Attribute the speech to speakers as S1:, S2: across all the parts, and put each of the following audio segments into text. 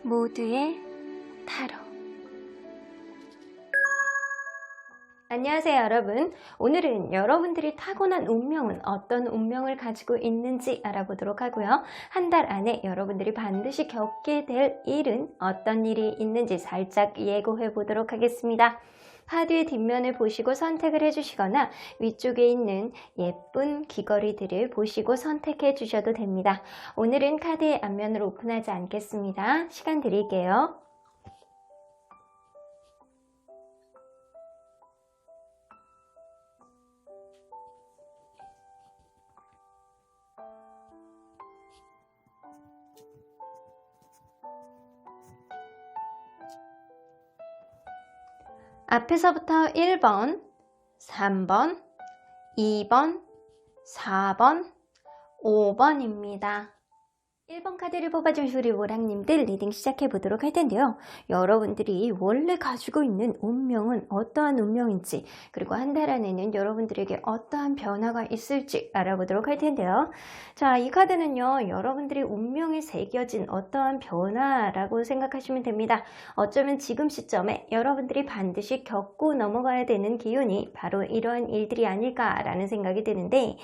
S1: 모두의 타로. 안녕하세요 여러분. 오늘은 여러분들이 타고난 운명은 어떤 운명을 가지고 있는지 알아보도록 하고요. 한 달 안에 여러분들이 반드시 겪게 될 일은 어떤 일이 있는지 살짝 예고해 보도록 하겠습니다. 카드의 뒷면을 보시고 선택을 해주시거나 위쪽에 있는 예쁜 귀걸이들을 보시고 선택해 주셔도 됩니다. 오늘은 카드의 앞면을 오픈하지 않겠습니다. 시간 드릴게요. 앞에서부터 1번, 3번, 2번, 4번, 5번입니다. 1번 카드를 뽑아주신 우리 모랑님들 리딩 시작해 보도록 할 텐데요. 여러분들이 원래 가지고 있는 운명은 어떠한 운명인지, 그리고 한 달 안에는 여러분들에게 어떠한 변화가 있을지 알아보도록 할 텐데요. 자, 이 카드는요, 여러분들이 운명에 새겨진 어떠한 변화라고 생각하시면 됩니다. 어쩌면 지금 시점에 여러분들이 반드시 겪고 넘어가야 되는 기운이 바로 이러한 일들이 아닐까라는 생각이 드는데,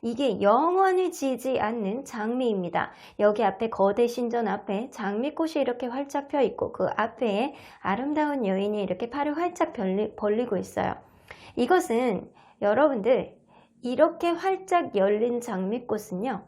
S1: 이게 영원히 지지 않는 장미입니다. 여기 앞에 거대 신전 앞에 장미꽃이 이렇게 활짝 펴 있고 그 앞에 아름다운 여인이 이렇게 팔을 활짝 벌리고 있어요. 이것은 여러분들 이렇게 활짝 열린 장미꽃은요,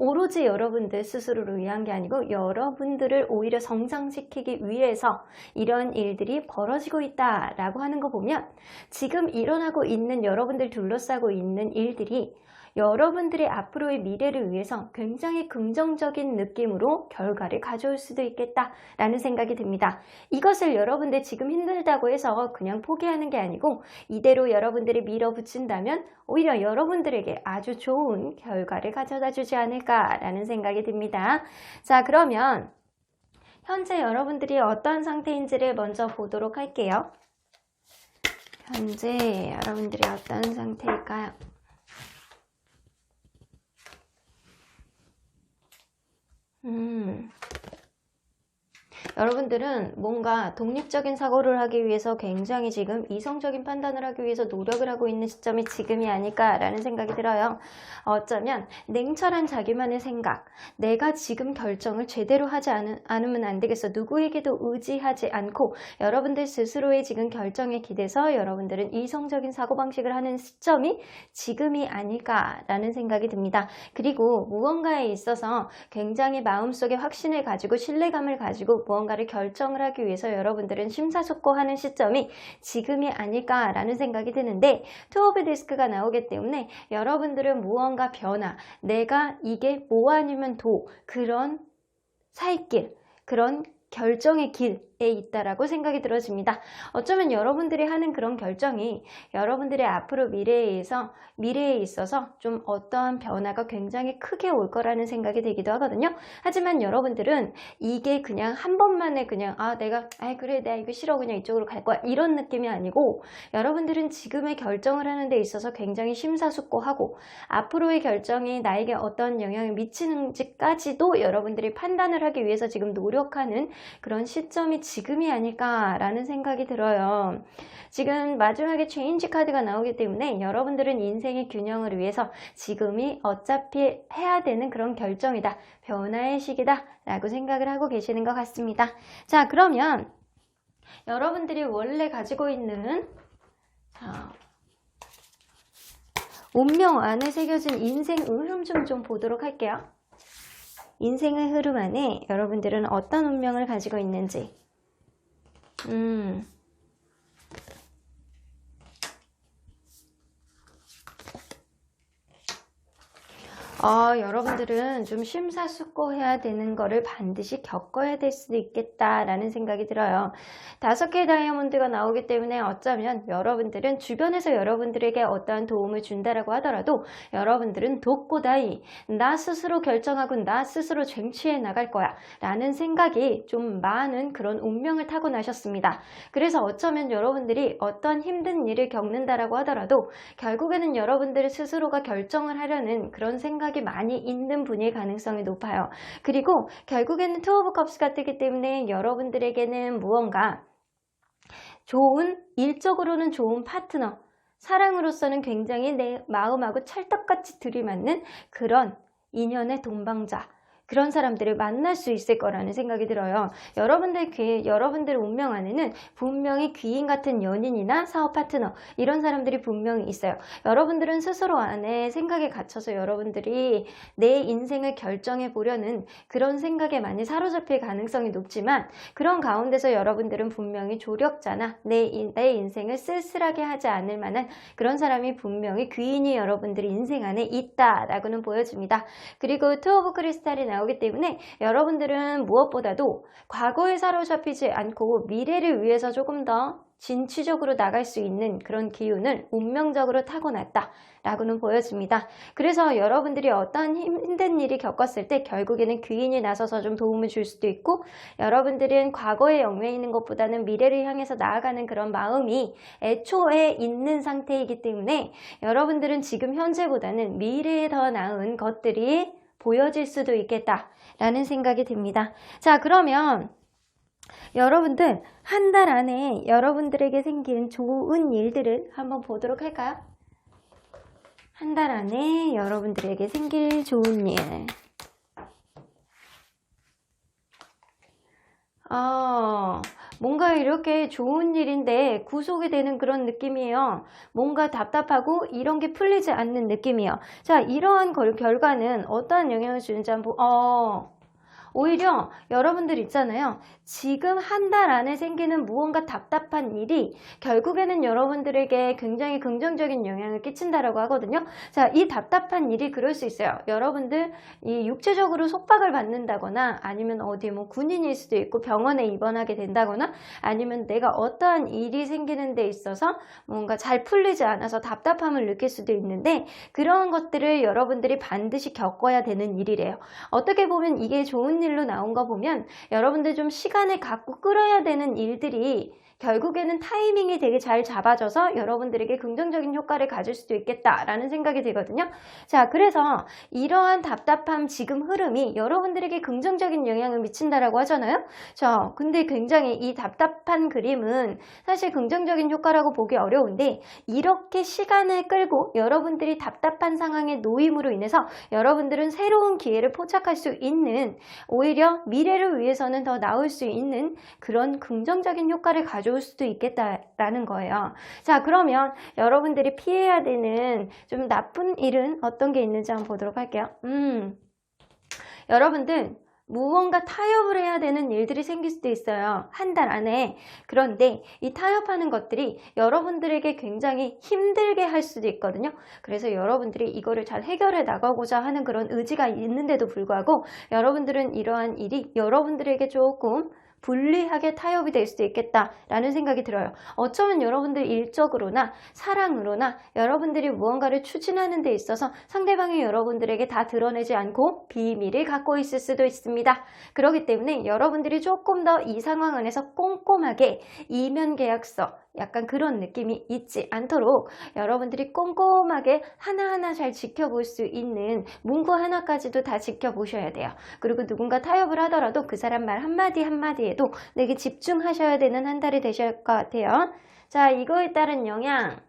S1: 오로지 여러분들 스스로를 위한 게 아니고 여러분들을 오히려 성장시키기 위해서 이런 일들이 벌어지고 있다라고 하는 거 보면, 지금 일어나고 있는 여러분들 둘러싸고 있는 일들이 여러분들의 앞으로의 미래를 위해서 굉장히 긍정적인 느낌으로 결과를 가져올 수도 있겠다라는 생각이 듭니다. 이것을 여러분들 지금 힘들다고 해서 그냥 포기하는 게 아니고 이대로 여러분들이 밀어붙인다면 오히려 여러분들에게 아주 좋은 결과를 가져다 주지 않을까라는 생각이 듭니다. 자, 그러면 현재 여러분들이 어떤 상태인지를 먼저 보도록 할게요. 현재 여러분들이 어떤 상태일까요? 여러분들은 뭔가 독립적인 사고를 하기 위해서 굉장히 지금 이성적인 판단을 하기 위해서 노력을 하고 있는 시점이 지금이 아닐까라는 생각이 들어요. 어쩌면 냉철한 자기만의 생각, 내가 지금 결정을 제대로 하지 않으면 안 되겠어, 누구에게도 의지하지 않고 여러분들 스스로의 지금 결정에 기대서 여러분들은 이성적인 사고방식을 하는 시점이 지금이 아닐까라는 생각이 듭니다. 그리고 무언가에 있어서 굉장히 마음속에 확신을 가지고 신뢰감을 가지고 무언가를 결정을 하기 위해서 여러분들은 심사숙고하는 시점이 지금이 아닐까라는 생각이 드는데, 투 오브 디스크가 나오기 때문에 여러분들은 무언가 변화, 내가 이게 뭐 아니면 도, 그런 살길, 그런 결정의 길에 있다라고 생각이 들어집니다. 어쩌면 여러분들이 하는 그런 결정이 여러분들의 앞으로 미래에 있어서 좀 어떠한 변화가 굉장히 크게 올 거라는 생각이 들기도 하거든요. 하지만 여러분들은 이게 그냥 한 번만에 그냥 그래 내가 이거 싫어 그냥 이쪽으로 갈 거야 이런 느낌이 아니고, 여러분들은 지금의 결정을 하는 데 있어서 굉장히 심사숙고하고 앞으로의 결정이 나에게 어떤 영향을 미치는지까지도 여러분들이 판단을 하기 위해서 지금 노력하는 그런 시점이 지금이 아닐까라는 생각이 들어요. 지금 마지막에 체인지 카드가 나오기 때문에 여러분들은 인생의 균형을 위해서 지금이 어차피 해야 되는 그런 결정이다, 변화의 시기다 라고 생각을 하고 계시는 것 같습니다. 자, 그러면 여러분들이 원래 가지고 있는 운명 안에 새겨진 인생 흐름 좀 보도록 할게요. 인생의 흐름 안에 여러분들은 어떤 운명을 가지고 있는지. 여러분들은 좀 심사숙고해야 되는 거를 반드시 겪어야 될 수도 있겠다라는 생각이 들어요. 5개의 다이아몬드가 나오기 때문에 어쩌면 여러분들은 주변에서 여러분들에게 어떠한 도움을 준다라고 하더라도 여러분들은 독고다이, 나 스스로 결정하고 나 스스로 쟁취해 나갈 거야 라는 생각이 좀 많은 그런 운명을 타고나셨습니다. 그래서 어쩌면 여러분들이 어떤 힘든 일을 겪는다라고 하더라도 결국에는 여러분들 스스로가 결정을 하려는 그런 생각이 많이 있는 분일 가능성이 높아요. 그리고 결국에는 투 오브 컵스 같기 때문에 여러분들에게는 무언가 좋은, 일적으로는 좋은 파트너, 사랑으로서는 굉장히 내 마음하고 찰떡같이 들이맞는 그런 인연의 동반자, 그런 사람들을 만날 수 있을 거라는 생각이 들어요. 여러분들 운명 안에는 분명히 귀인 같은 연인이나 사업 파트너, 이런 사람들이 분명히 있어요. 여러분들은 스스로 안에 생각에 갇혀서 여러분들이 내 인생을 결정해 보려는 그런 생각에 많이 사로잡힐 가능성이 높지만, 그런 가운데서 여러분들은 분명히 조력자나 내 인생을 쓸쓸하게 하지 않을 만한 그런 사람이 분명히 귀인이 여러분들의 인생 안에 있다라고는 보여집니다. 그리고 투 오브 크리스탈이 나오기 때문에 여러분들은 무엇보다도 과거에 사로잡히지 않고 미래를 위해서 조금 더 진취적으로 나갈 수 있는 그런 기운을 운명적으로 타고났다 라고는 보여집니다. 그래서 여러분들이 어떤 힘든 일이 겪었을 때 결국에는 귀인이 나서서 좀 도움을 줄 수도 있고, 여러분들은 과거에 얽매여 있는 것보다는 미래를 향해서 나아가는 그런 마음이 애초에 있는 상태이기 때문에 여러분들은 지금 현재보다는 미래에 더 나은 것들이 보여질 수도 있겠다라는 생각이 듭니다. 자, 그러면 여러분들 한 달 안에 여러분들에게 생긴 좋은 일들을 한번 보도록 할까요? 한 달 안에 여러분들에게 생길 좋은 일. 뭔가 이렇게 좋은 일인데 구속이 되는 그런 느낌이에요. 뭔가 답답하고 이런 게 풀리지 않는 느낌이에요. 자, 이러한 결과는 어떠한 영향을 주는지 한번 오히려 여러분들 있잖아요. 지금 한 달 안에 생기는 무언가 답답한 일이 결국에는 여러분들에게 굉장히 긍정적인 영향을 끼친다라고 하거든요. 자, 이 답답한 일이 그럴 수 있어요. 여러분들 이 육체적으로 속박을 받는다거나, 아니면 어디 뭐 군인일 수도 있고 병원에 입원하게 된다거나, 아니면 내가 어떠한 일이 생기는 데 있어서 뭔가 잘 풀리지 않아서 답답함을 느낄 수도 있는데, 그런 것들을 여러분들이 반드시 겪어야 되는 일이래요. 어떻게 보면 이게 좋은 일로 나온 거 보면 여러분들 좀 시간을 갖고 끌어야 되는 일들이 결국에는 타이밍이 되게 잘 잡아져서 여러분들에게 긍정적인 효과를 가질 수도 있겠다라는 생각이 들거든요. 자, 그래서 이러한 답답함 지금 흐름이 여러분들에게 긍정적인 영향을 미친다라고 하잖아요. 자, 근데 굉장히 이 답답한 그림은 사실 긍정적인 효과라고 보기 어려운데, 이렇게 시간을 끌고 여러분들이 답답한 상황에 놓임으로 인해서 여러분들은 새로운 기회를 포착할 수 있는, 오히려 미래를 위해서는 더 나을 수 있는 그런 긍정적인 효과를 가져올 수도 있겠다라는 거예요. 자, 그러면 여러분들이 피해야 되는 좀 나쁜 일은 어떤 게 있는지 한번 보도록 할게요. 여러분들 무언가 타협을 해야 되는 일들이 생길 수도 있어요. 한 달 안에. 그런데 이 타협하는 것들이 여러분들에게 굉장히 힘들게 할 수도 있거든요. 그래서 여러분들이 이거를 잘 해결해 나가고자 하는 그런 의지가 있는데도 불구하고 여러분들은 이러한 일이 여러분들에게 조금 불리하게 타협이 될 수도 있겠다라는 생각이 들어요. 어쩌면 여러분들 일적으로나 사랑으로나 여러분들이 무언가를 추진하는 데 있어서 상대방이 여러분들에게 다 드러내지 않고 비밀을 갖고 있을 수도 있습니다. 그렇기 때문에 여러분들이 조금 더 이 상황 안에서 꼼꼼하게 이면 계약서, 약간 그런 느낌이 있지 않도록 여러분들이 꼼꼼하게 하나하나 잘 지켜볼 수 있는 문구 하나까지도 다 지켜보셔야 돼요. 그리고 누군가 타협을 하더라도 그 사람 말 한마디 한마디에도 내게 집중하셔야 되는 한 달이 되실 것 같아요. 자, 이거에 따른 영향.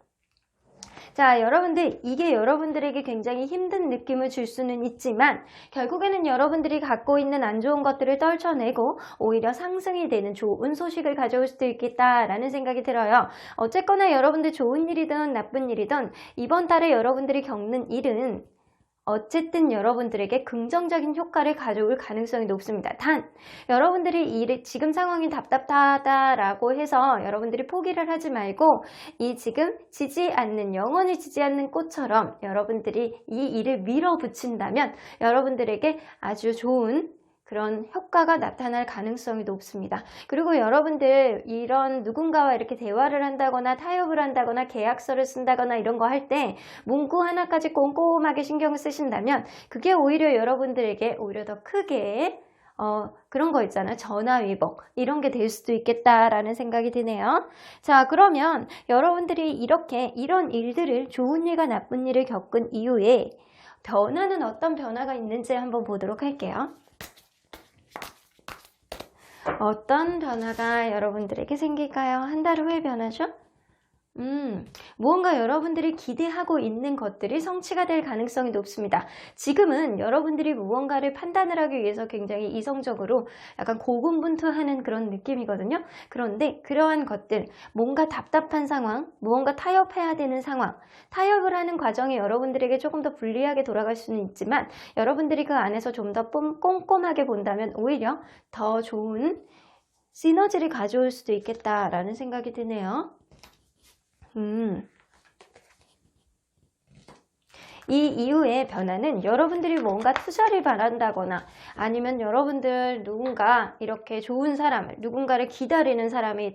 S1: 자, 여러분들 이게 여러분들에게 굉장히 힘든 느낌을 줄 수는 있지만 결국에는 여러분들이 갖고 있는 안 좋은 것들을 떨쳐내고 오히려 상승이 되는 좋은 소식을 가져올 수도 있겠다라는 생각이 들어요. 어쨌거나 여러분들 좋은 일이든 나쁜 일이든 이번 달에 여러분들이 겪는 일은 어쨌든 여러분들에게 긍정적인 효과를 가져올 가능성이 높습니다. 단, 여러분들이 지금 상황이 답답하다라고 해서 여러분들이 포기를 하지 말고 이 지금 영원히 지지 않는 꽃처럼 여러분들이 이 일을 밀어붙인다면 여러분들에게 아주 좋은 그런 효과가 나타날 가능성이 높습니다. 그리고 여러분들 이런 누군가와 이렇게 대화를 한다거나 타협을 한다거나 계약서를 쓴다거나 이런 거 할 때 문구 하나까지 꼼꼼하게 신경을 쓰신다면 그게 오히려 여러분들에게 오히려 더 크게 그런 거 있잖아요. 전화위복 이런 게 될 수도 있겠다라는 생각이 드네요. 자, 그러면 여러분들이 이렇게 이런 일들을 좋은 일과 나쁜 일을 겪은 이후에 변화는 어떤 변화가 있는지 한번 보도록 할게요. 어떤 변화가 여러분들에게 생길까요? 한 달 후에 변화죠? 무언가 여러분들이 기대하고 있는 것들이 성취가 될 가능성이 높습니다. 지금은 여러분들이 무언가를 판단을 하기 위해서 굉장히 이성적으로 약간 고군분투하는 그런 느낌이거든요. 그런데 그러한 것들, 뭔가 답답한 상황, 무언가 타협해야 되는 상황, 타협을 하는 과정이 여러분들에게 조금 더 불리하게 돌아갈 수는 있지만 여러분들이 그 안에서 좀 더 꼼꼼하게 본다면 오히려 더 좋은 시너지를 가져올 수도 있겠다라는 생각이 드네요. 이 이후의 변화는 여러분들이 뭔가 투자를 바란다거나 아니면 여러분들 누군가 이렇게 좋은 사람을 누군가를 기다리는 사람이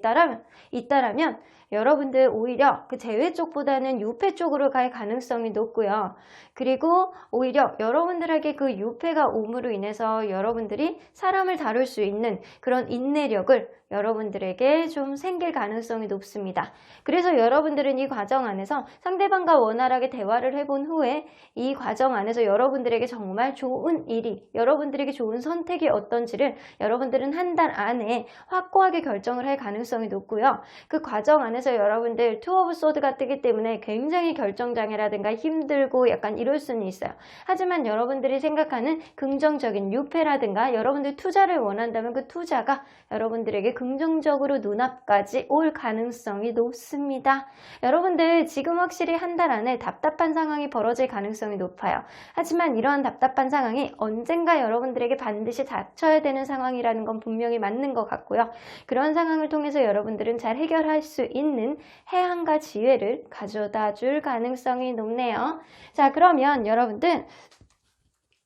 S1: 있다라면 여러분들 오히려 그 재회 쪽보다는 유패 쪽으로 갈 가능성이 높고요. 그리고 오히려 여러분들에게 그 유패가 옴으로 인해서 여러분들이 사람을 다룰 수 있는 그런 인내력을 여러분들에게 좀 생길 가능성이 높습니다. 그래서 여러분들은 이 과정 안에서 상대방과 원활하게 대화를 해본 후에 이 과정 안에서 여러분들에게 정말 좋은 일이, 여러분들에게 좋은 선택이 어떤지를 여러분들은 한 달 안에 확고하게 결정을 할 가능성이 높고요. 그 과정 안에서 여러분들 투 오브 소드가 뜨기 때문에 굉장히 결정장애라든가 힘들고 약간 이럴 수는 있어요. 하지만 여러분들이 생각하는 긍정적인 유패라든가 여러분들 투자를 원한다면 그 투자가 여러분들에게 긍정적으로 눈앞까지 올 가능성이 높습니다. 여러분들 지금 확실히 한 달 안에 답답한 상황이 벌어질 가능성이 높아요. 하지만 이러한 답답한 상황이 언젠가 여러분들에게 반드시 닥쳐야 되는 상황이라는 건 분명히 맞는 것 같고요. 그런 상황을 통해서 여러분들은 잘 해결할 수 있는 해안과 지혜를 가져다 줄 가능성이 높네요. 자, 그러면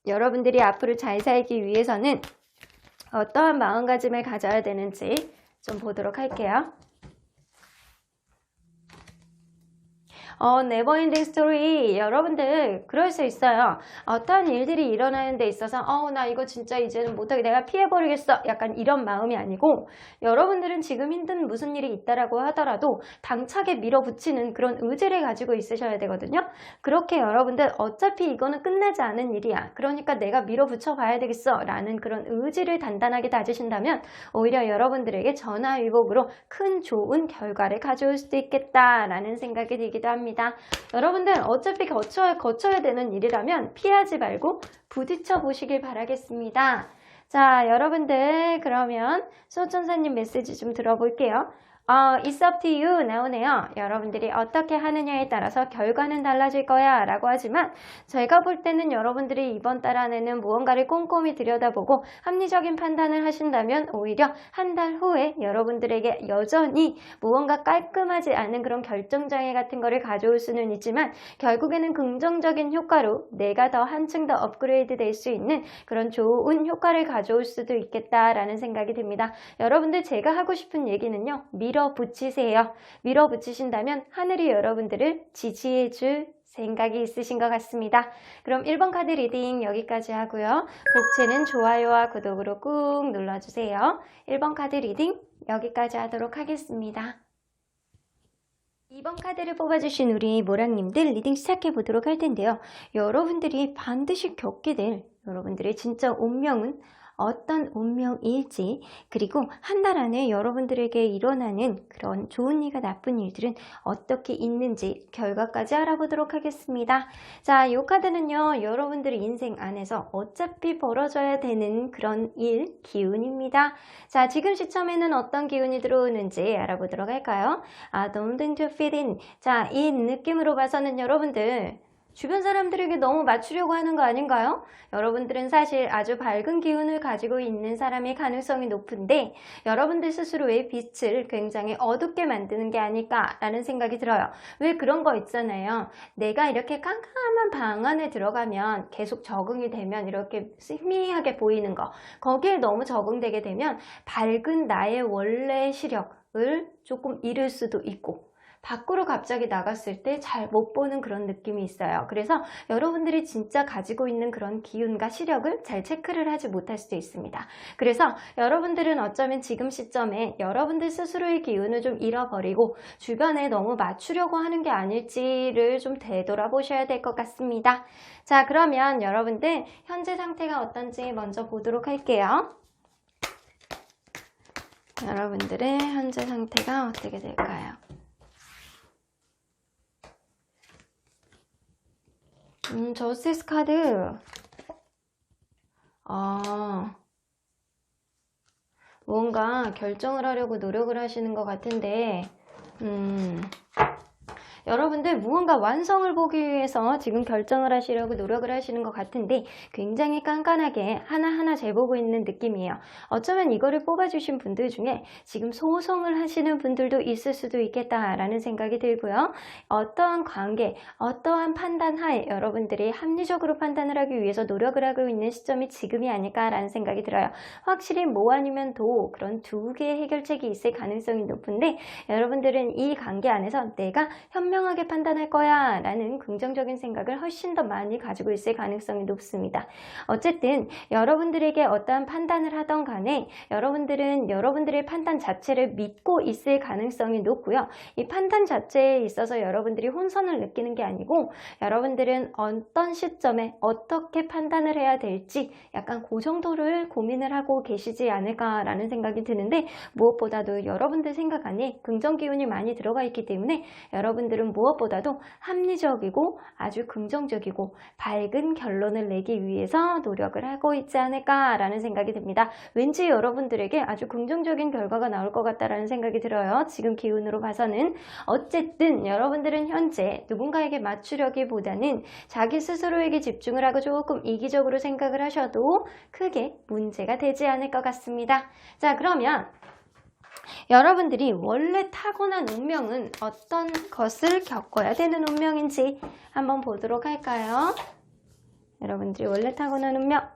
S1: 여러분들이 앞으로 잘 살기 위해서는 어떠한 마음가짐을 가져야 되는지 좀 보도록 할게요. 네버엔딩 스토리 여러분들 그럴 수 있어요. 어떠한 일들이 일어나는 데 있어서 나 이거 진짜 이제는 못하게 내가 피해버리겠어 약간 이런 마음이 아니고 여러분들은 지금 힘든 무슨 일이 있다라고 하더라도 당차게 밀어붙이는 그런 의지를 가지고 있으셔야 되거든요. 그렇게 여러분들 어차피 이거는 끝나지 않은 일이야. 그러니까 내가 밀어붙여 봐야 되겠어 라는 그런 의지를 단단하게 다지신다면 오히려 여러분들에게 전화위복으로 큰 좋은 결과를 가져올 수도 있겠다라는 생각이 들기도 합니다. 여러분들 어차피 거쳐야 되는 일이라면 피하지 말고 부딪혀 보시길 바라겠습니다. 자, 여러분들 그러면 수호천사님 메시지 좀 들어볼게요. It's up to you 나오네요. 여러분들이 어떻게 하느냐에 따라서 결과는 달라질 거야 라고 하지만 제가 볼 때는 여러분들이 이번 달 안에는 무언가를 꼼꼼히 들여다보고 합리적인 판단을 하신다면 오히려 한 달 후에 여러분들에게 여전히 무언가 깔끔하지 않은 그런 결정장애 같은 거를 가져올 수는 있지만 결국에는 긍정적인 효과로 내가 더 한층 더 업그레이드 될 수 있는 그런 좋은 효과를 가져올 수도 있겠다라는 생각이 듭니다. 여러분들 제가 하고 싶은 얘기는요. 밀어붙이세요. 밀어붙이신다면 하늘이 여러분들을 지지해줄 생각이 있으신 것 같습니다. 그럼 1번 카드 리딩 여기까지 하고요. 복채는 좋아요와 구독으로 꾹 눌러주세요. 1번 카드 리딩 여기까지 하도록 하겠습니다. 2번 카드를 뽑아주신 우리 모랑님들 리딩 시작해 보도록 할 텐데요. 여러분들이 반드시 겪게 될 여러분들의 진짜 운명은 어떤 운명일지 그리고 한 달 안에 여러분들에게 일어나는 그런 좋은 일과 나쁜 일들은 어떻게 있는지 결과까지 알아보도록 하겠습니다. 자, 이 카드는요. 여러분들의 인생 안에서 어차피 벌어져야 되는 그런 일, 기운입니다. 자, 지금 시점에는 어떤 기운이 들어오는지 알아보도록 할까요? Don't think to fit in. 자, 이 느낌으로 봐서는 여러분들 주변 사람들에게 너무 맞추려고 하는 거 아닌가요? 여러분들은 사실 아주 밝은 기운을 가지고 있는 사람의 가능성이 높은데 여러분들 스스로의 빛을 굉장히 어둡게 만드는 게 아닐까라는 생각이 들어요. 왜 그런 거 있잖아요. 내가 이렇게 깜깜한 방 안에 들어가면 계속 적응이 되면 이렇게 희미하게 보이는 거, 거기에 너무 적응되게 되면 밝은 나의 원래 시력을 조금 잃을 수도 있고 밖으로 갑자기 나갔을 때 잘 못 보는 그런 느낌이 있어요. 그래서 여러분들이 진짜 가지고 있는 그런 기운과 시력을 잘 체크를 하지 못할 수도 있습니다. 그래서 여러분들은 어쩌면 지금 시점에 여러분들 스스로의 기운을 좀 잃어버리고 주변에 너무 맞추려고 하는 게 아닐지를 좀 되돌아보셔야 될 것 같습니다. 자, 그러면 여러분들 현재 상태가 어떤지 먼저 보도록 할게요. 여러분들의 현재 상태가 어떻게 될까요? 저스티스 카드. 뭔가 결정을 하려고 노력을 하시는 것 같은데, 여러분들 무언가 완성을 보기 위해서 지금 결정을 하시려고 노력을 하시는 것 같은데 굉장히 깐깐하게 하나하나 재보고 있는 느낌이에요. 어쩌면 이거를 뽑아주신 분들 중에 지금 소송을 하시는 분들도 있을 수도 있겠다라는 생각이 들고요. 어떠한 관계, 어떠한 판단 하에 여러분들이 합리적으로 판단을 하기 위해서 노력을 하고 있는 시점이 지금이 아닐까라는 생각이 들어요. 확실히 뭐 아니면 도 그런 두 개의 해결책이 있을 가능성이 높은데 여러분들은 이 관계 안에서 내가 현명하게 판단할 거야 라는 긍정적인 생각을 훨씬 더 많이 가지고 있을 가능성이 높습니다. 어쨌든 여러분들에게 어떠한 판단을 하던 간에 여러분들은 여러분들의 판단 자체를 믿고 있을 가능성이 높고요. 이 판단 자체에 있어서 여러분들이 혼선을 느끼는 게 아니고 여러분들은 어떤 시점에 어떻게 판단을 해야 될지 약간 그 정도를 고민을 하고 계시지 않을까라는 생각이 드는데 무엇보다도 여러분들 생각 안에 긍정 기운이 많이 들어가 있기 때문에 여러분들은 무엇보다도 합리적이고 아주 긍정적이고 밝은 결론을 내기 위해서 노력을 하고 있지 않을까라는 생각이 듭니다. 왠지 여러분들에게 아주 긍정적인 결과가 나올 것 같다라는 생각이 들어요. 지금 기운으로 봐서는. 어쨌든 여러분들은 현재 누군가에게 맞추려기보다는 자기 스스로에게 집중을 하고 조금 이기적으로 생각을 하셔도 크게 문제가 되지 않을 것 같습니다. 자, 그러면 여러분들이 원래 타고난 운명은 어떤 것을 겪어야 되는 운명인지 한번 보도록 할까요? 여러분들이 원래 타고난 운명.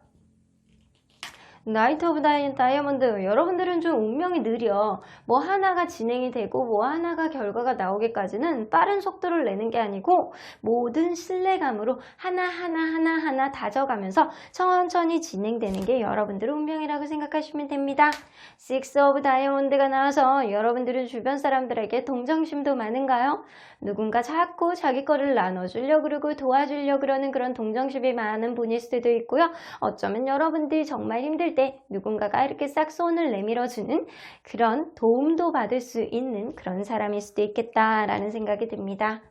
S1: 나이트 오브 다이아몬드. 여러분들은 좀 운명이 느려. 뭐 하나가 진행이 되고 뭐 하나가 결과가 나오기까지는 빠른 속도를 내는 게 아니고 모든 신뢰감으로 하나하나 다져가면서 천천히 진행되는 게 여러분들의 운명이라고 생각하시면 됩니다. 식스 오브 다이아몬드가 나와서 여러분들은 주변 사람들에게 동정심도 많은가요? 누군가 자꾸 자기 거를 나눠주려고 그러고 도와주려고 그러는 그런 동정심이 많은 분일 수도 있고요. 어쩌면 여러분들이 정말 힘들 때 누군가가 이렇게 싹 손을 내밀어주는 그런 도움도 받을 수 있는 그런 사람일 수도 있겠다라는 생각이 듭니다.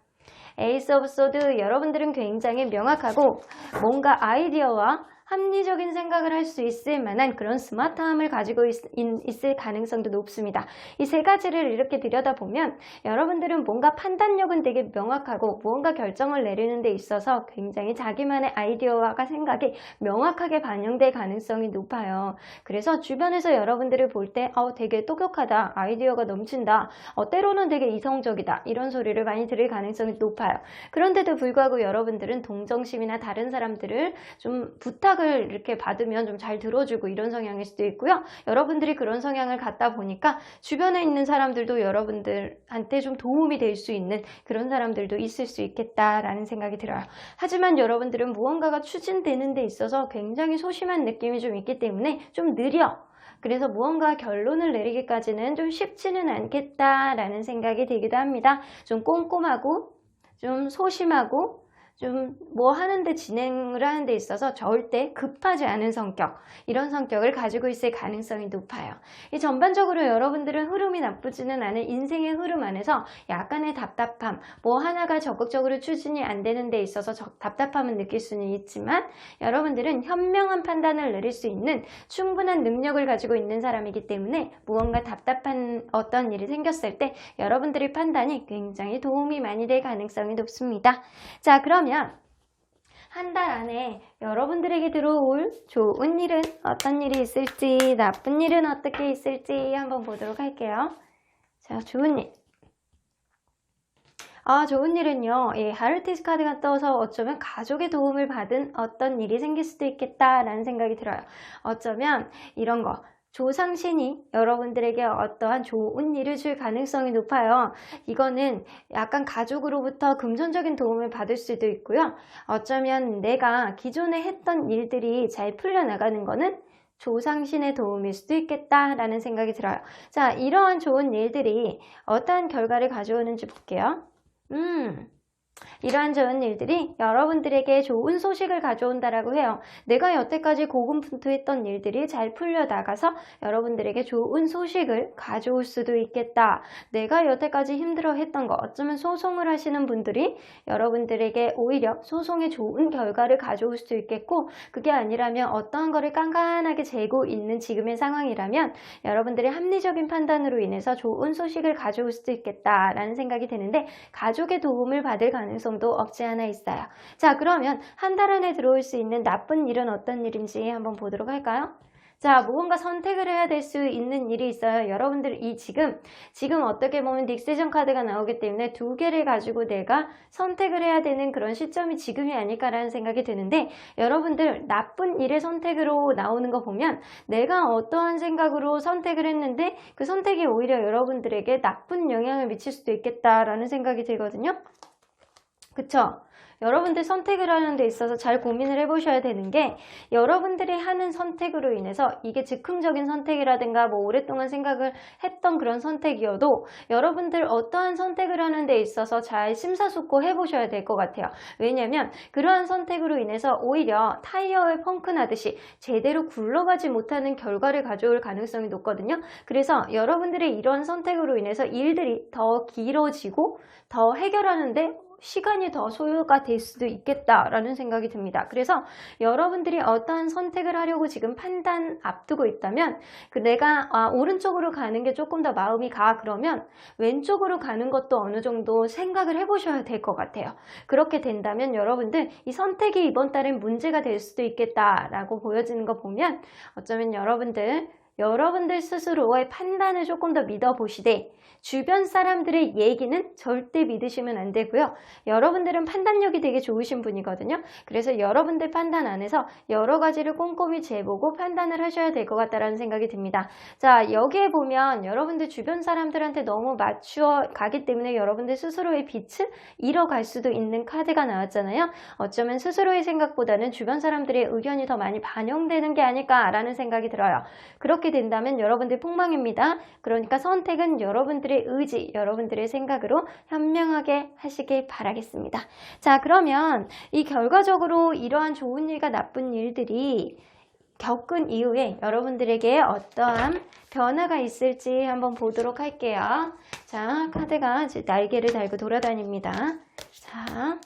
S1: 에이스 오브 소드. 여러분들은 굉장히 명확하고 뭔가 아이디어와 합리적인 생각을 할 수 있을 만한 그런 스마트함을 가지고 있을 가능성도 높습니다. 이 세 가지를 이렇게 들여다보면 여러분들은 뭔가 판단력은 되게 명확하고 무언가 결정을 내리는 데 있어서 굉장히 자기만의 아이디어와 생각이 명확하게 반영될 가능성이 높아요. 그래서 주변에서 여러분들을 볼 때 되게 똑똑하다, 아이디어가 넘친다, 때로는 되게 이성적이다 이런 소리를 많이 들을 가능성이 높아요. 그런데도 불구하고 여러분들은 동정심이나 다른 사람들을 좀 부탁을 이렇게 받으면 좀 잘 들어주고 이런 성향일 수도 있고요. 여러분들이 그런 성향을 갖다 보니까 주변에 있는 사람들도 여러분들한테 좀 도움이 될 수 있는 그런 사람들도 있을 수 있겠다라는 생각이 들어요. 하지만 여러분들은 무언가가 추진되는 데 있어서 굉장히 소심한 느낌이 좀 있기 때문에 좀 느려. 그래서 무언가 결론을 내리기까지는 좀 쉽지는 않겠다라는 생각이 들기도 합니다. 좀 꼼꼼하고 좀 소심하고 좀 뭐 하는데 진행을 하는 데 있어서 절대 급하지 않은 성격, 이런 성격을 가지고 있을 가능성이 높아요. 이 전반적으로 여러분들은 흐름이 나쁘지는 않은 인생의 흐름 안에서 약간의 답답함, 뭐 하나가 적극적으로 추진이 안 되는 데 있어서 답답함은 느낄 수는 있지만 여러분들은 현명한 판단을 내릴 수 있는 충분한 능력을 가지고 있는 사람이기 때문에 무언가 답답한 어떤 일이 생겼을 때 여러분들의 판단이 굉장히 도움이 많이 될 가능성이 높습니다. 자, 그러면 한 달 안에 여러분들에게 들어올 좋은 일은 어떤 일이 있을지, 나쁜 일은 어떻게 있을지 한번 보도록 할게요. 자, 좋은 일. 좋은 일은요, 하르티스 카드가 떠서 어쩌면 가족의 도움을 받은 어떤 일이 생길 수도 있겠다라는 생각이 들어요. 어쩌면 이런 거, 조상신이 여러분들에게 어떠한 좋은 일을 줄 가능성이 높아요. 이거는 약간 가족으로부터 금전적인 도움을 받을 수도 있고요. 어쩌면 내가 기존에 했던 일들이 잘 풀려나가는 거는 조상신의 도움일 수도 있겠다라는 생각이 들어요. 자, 이러한 좋은 일들이 어떠한 결과를 가져오는지 볼게요. 이러한 좋은 일들이 여러분들에게 좋은 소식을 가져온다라고 해요. 내가 여태까지 고군분투했던 일들이 잘 풀려나가서 여러분들에게 좋은 소식을 가져올 수도 있겠다. 내가 여태까지 힘들어했던 거, 어쩌면 소송을 하시는 분들이 여러분들에게 오히려 소송에 좋은 결과를 가져올 수도 있겠고, 그게 아니라면 어떠한 거를 깐깐하게 재고 있는 지금의 상황이라면 여러분들의 합리적인 판단으로 인해서 좋은 소식을 가져올 수도 있겠다라는 생각이 드는데, 가족의 도움을 받을 가능성도 없지 않아 있어요. 자, 그러면 한 달 안에 들어올 수 있는 나쁜 일은 어떤 일인지 한번 보도록 할까요? 자, 무언가 선택을 해야 될 수 있는 일이 있어요. 여러분들 지금 어떻게 보면 딕세션 카드가 나오기 때문에 두 개를 가지고 내가 선택을 해야 되는 그런 시점이 지금이 아닐까라는 생각이 드는데, 여러분들 나쁜 일의 선택으로 나오는 거 보면 내가 어떠한 생각으로 선택을 했는데 그 선택이 오히려 여러분들에게 나쁜 영향을 미칠 수도 있겠다라는 생각이 들거든요. 그쵸? 여러분들 선택을 하는 데 있어서 잘 고민을 해보셔야 되는 게, 여러분들이 하는 선택으로 인해서 이게 즉흥적인 선택이라든가 뭐 오랫동안 생각을 했던 그런 선택이어도 여러분들 어떠한 선택을 하는 데 있어서 잘 심사숙고 해보셔야 될 것 같아요. 왜냐면 그러한 선택으로 인해서 오히려 타이어를 펑크 나듯이 제대로 굴러가지 못하는 결과를 가져올 가능성이 높거든요. 그래서 여러분들의 이런 선택으로 인해서 일들이 더 길어지고 더 해결하는데 시간이 더 소요가 될 수도 있겠다라는 생각이 듭니다. 그래서 여러분들이 어떠한 선택을 하려고 지금 판단 앞두고 있다면, 내가 오른쪽으로 가는 게 조금 더 마음이 가, 그러면 왼쪽으로 가는 것도 어느 정도 생각을 해보셔야 될 것 같아요. 그렇게 된다면 여러분들 이 선택이 이번 달엔 문제가 될 수도 있겠다라고 보여지는 거 보면, 어쩌면 여러분들 스스로의 판단을 조금 더 믿어보시되, 주변 사람들의 얘기는 절대 믿으시면 안 되고요. 여러분들은 판단력이 되게 좋으신 분이거든요. 그래서 여러분들 판단 안에서 여러 가지를 꼼꼼히 재보고 판단을 하셔야 될 것 같다라는 생각이 듭니다. 자, 여기에 보면 여러분들 주변 사람들한테 너무 맞추어 가기 때문에 여러분들 스스로의 빛을 잃어갈 수도 있는 카드가 나왔잖아요. 어쩌면 스스로의 생각보다는 주변 사람들의 의견이 더 많이 반영되는 게 아닐까라는 생각이 들어요. 그렇게 된다면 여러분들 폭망입니다. 그러니까 선택은 여러분들의 의지, 여러분들의 생각으로 현명하게 하시길 바라겠습니다. 자, 그러면 이 결과적으로 이러한 좋은 일과 나쁜 일들이 겪은 이후에 여러분들에게 어떠한 변화가 있을지 한번 보도록 할게요. 자, 카드가 이제 날개를 달고 돌아다닙니다. 자,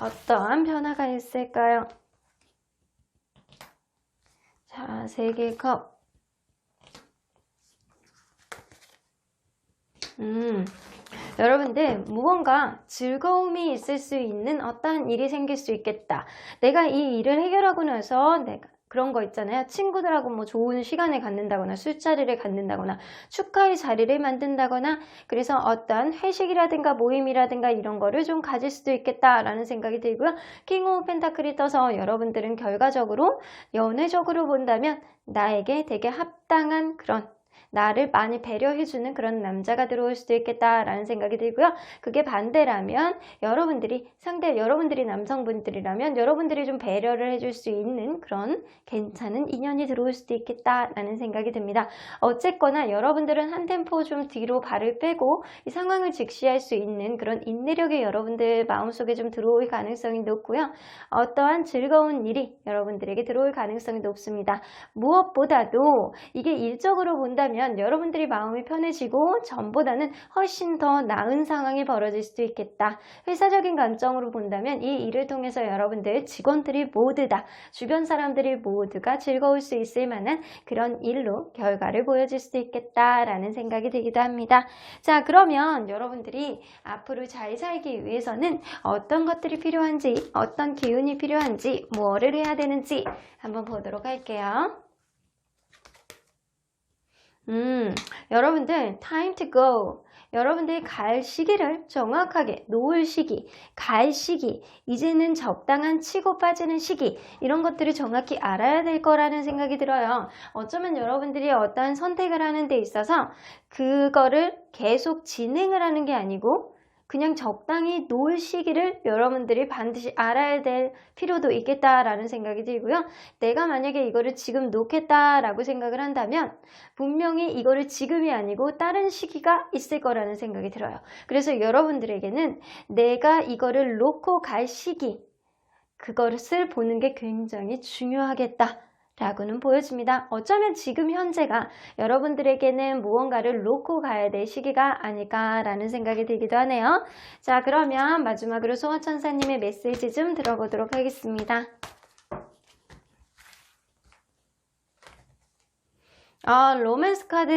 S1: 어떠한 변화가 있을까요? 자, 3개의 컵. 여러분들 무언가 즐거움이 있을 수 있는 어떠한 일이 생길 수 있겠다. 내가 이 일을 해결하고 나서 내가 그런 거 있잖아요. 친구들하고 뭐 좋은 시간을 갖는다거나 술자리를 갖는다거나 축하의 자리를 만든다거나, 그래서 어떤 회식이라든가 모임이라든가 이런 거를 좀 가질 수도 있겠다라는 생각이 들고요. 킹 오브 펜타클이 떠서 여러분들은 결과적으로 연애적으로 본다면 나에게 되게 합당한 그런, 나를 많이 배려해주는 그런 남자가 들어올 수도 있겠다라는 생각이 들고요. 그게 반대라면 여러분들이 남성분들이라면 여러분들이 좀 배려를 해줄 수 있는 그런 괜찮은 인연이 들어올 수도 있겠다라는 생각이 듭니다. 어쨌거나 여러분들은 한 템포 좀 뒤로 발을 빼고 이 상황을 직시할 수 있는 그런 인내력이 여러분들 마음속에 좀 들어올 가능성이 높고요. 어떠한 즐거운 일이 여러분들에게 들어올 가능성이 높습니다. 무엇보다도 이게 일적으로 본다 된다면 여러분들이 마음이 편해지고 전보다는 훨씬 더 나은 상황이 벌어질 수도 있겠다. 회사적인 관점으로 본다면 이 일을 통해서 여러분들 직원들이 모두 다 주변 사람들이 모두가 즐거울 수 있을 만한 그런 일로 결과를 보여줄 수도 있겠다라는 생각이 들기도 합니다. 자, 그러면 여러분들이 앞으로 잘 살기 위해서는 어떤 것들이 필요한지, 어떤 기운이 필요한지, 뭐를 해야 되는지 한번 보도록 할게요. 여러분들 time to go. 여러분들이 갈 시기를 정확하게 놓을 시기, 갈 시기, 이제는 적당한 치고 빠지는 시기, 이런 것들을 정확히 알아야 될 거라는 생각이 들어요. 어쩌면 여러분들이 어떤 선택을 하는 데 있어서 그거를 계속 진행을 하는 게 아니고 그냥 적당히 놓을 시기를 여러분들이 반드시 알아야 될 필요도 있겠다라는 생각이 들고요. 내가 만약에 이거를 지금 놓겠다라고 생각을 한다면 분명히 이거를 지금이 아니고 다른 시기가 있을 거라는 생각이 들어요. 그래서 여러분들에게는 내가 이거를 놓고 갈 시기, 그것을 보는 게 굉장히 중요하겠다 라고는 보여집니다. 어쩌면 지금 현재가 여러분들에게는 무언가를 놓고 가야 될 시기가 아닐까라는 생각이 들기도 하네요. 자, 그러면 마지막으로 소원천사님의 메시지 좀 들어보도록 하겠습니다. 로맨스 카드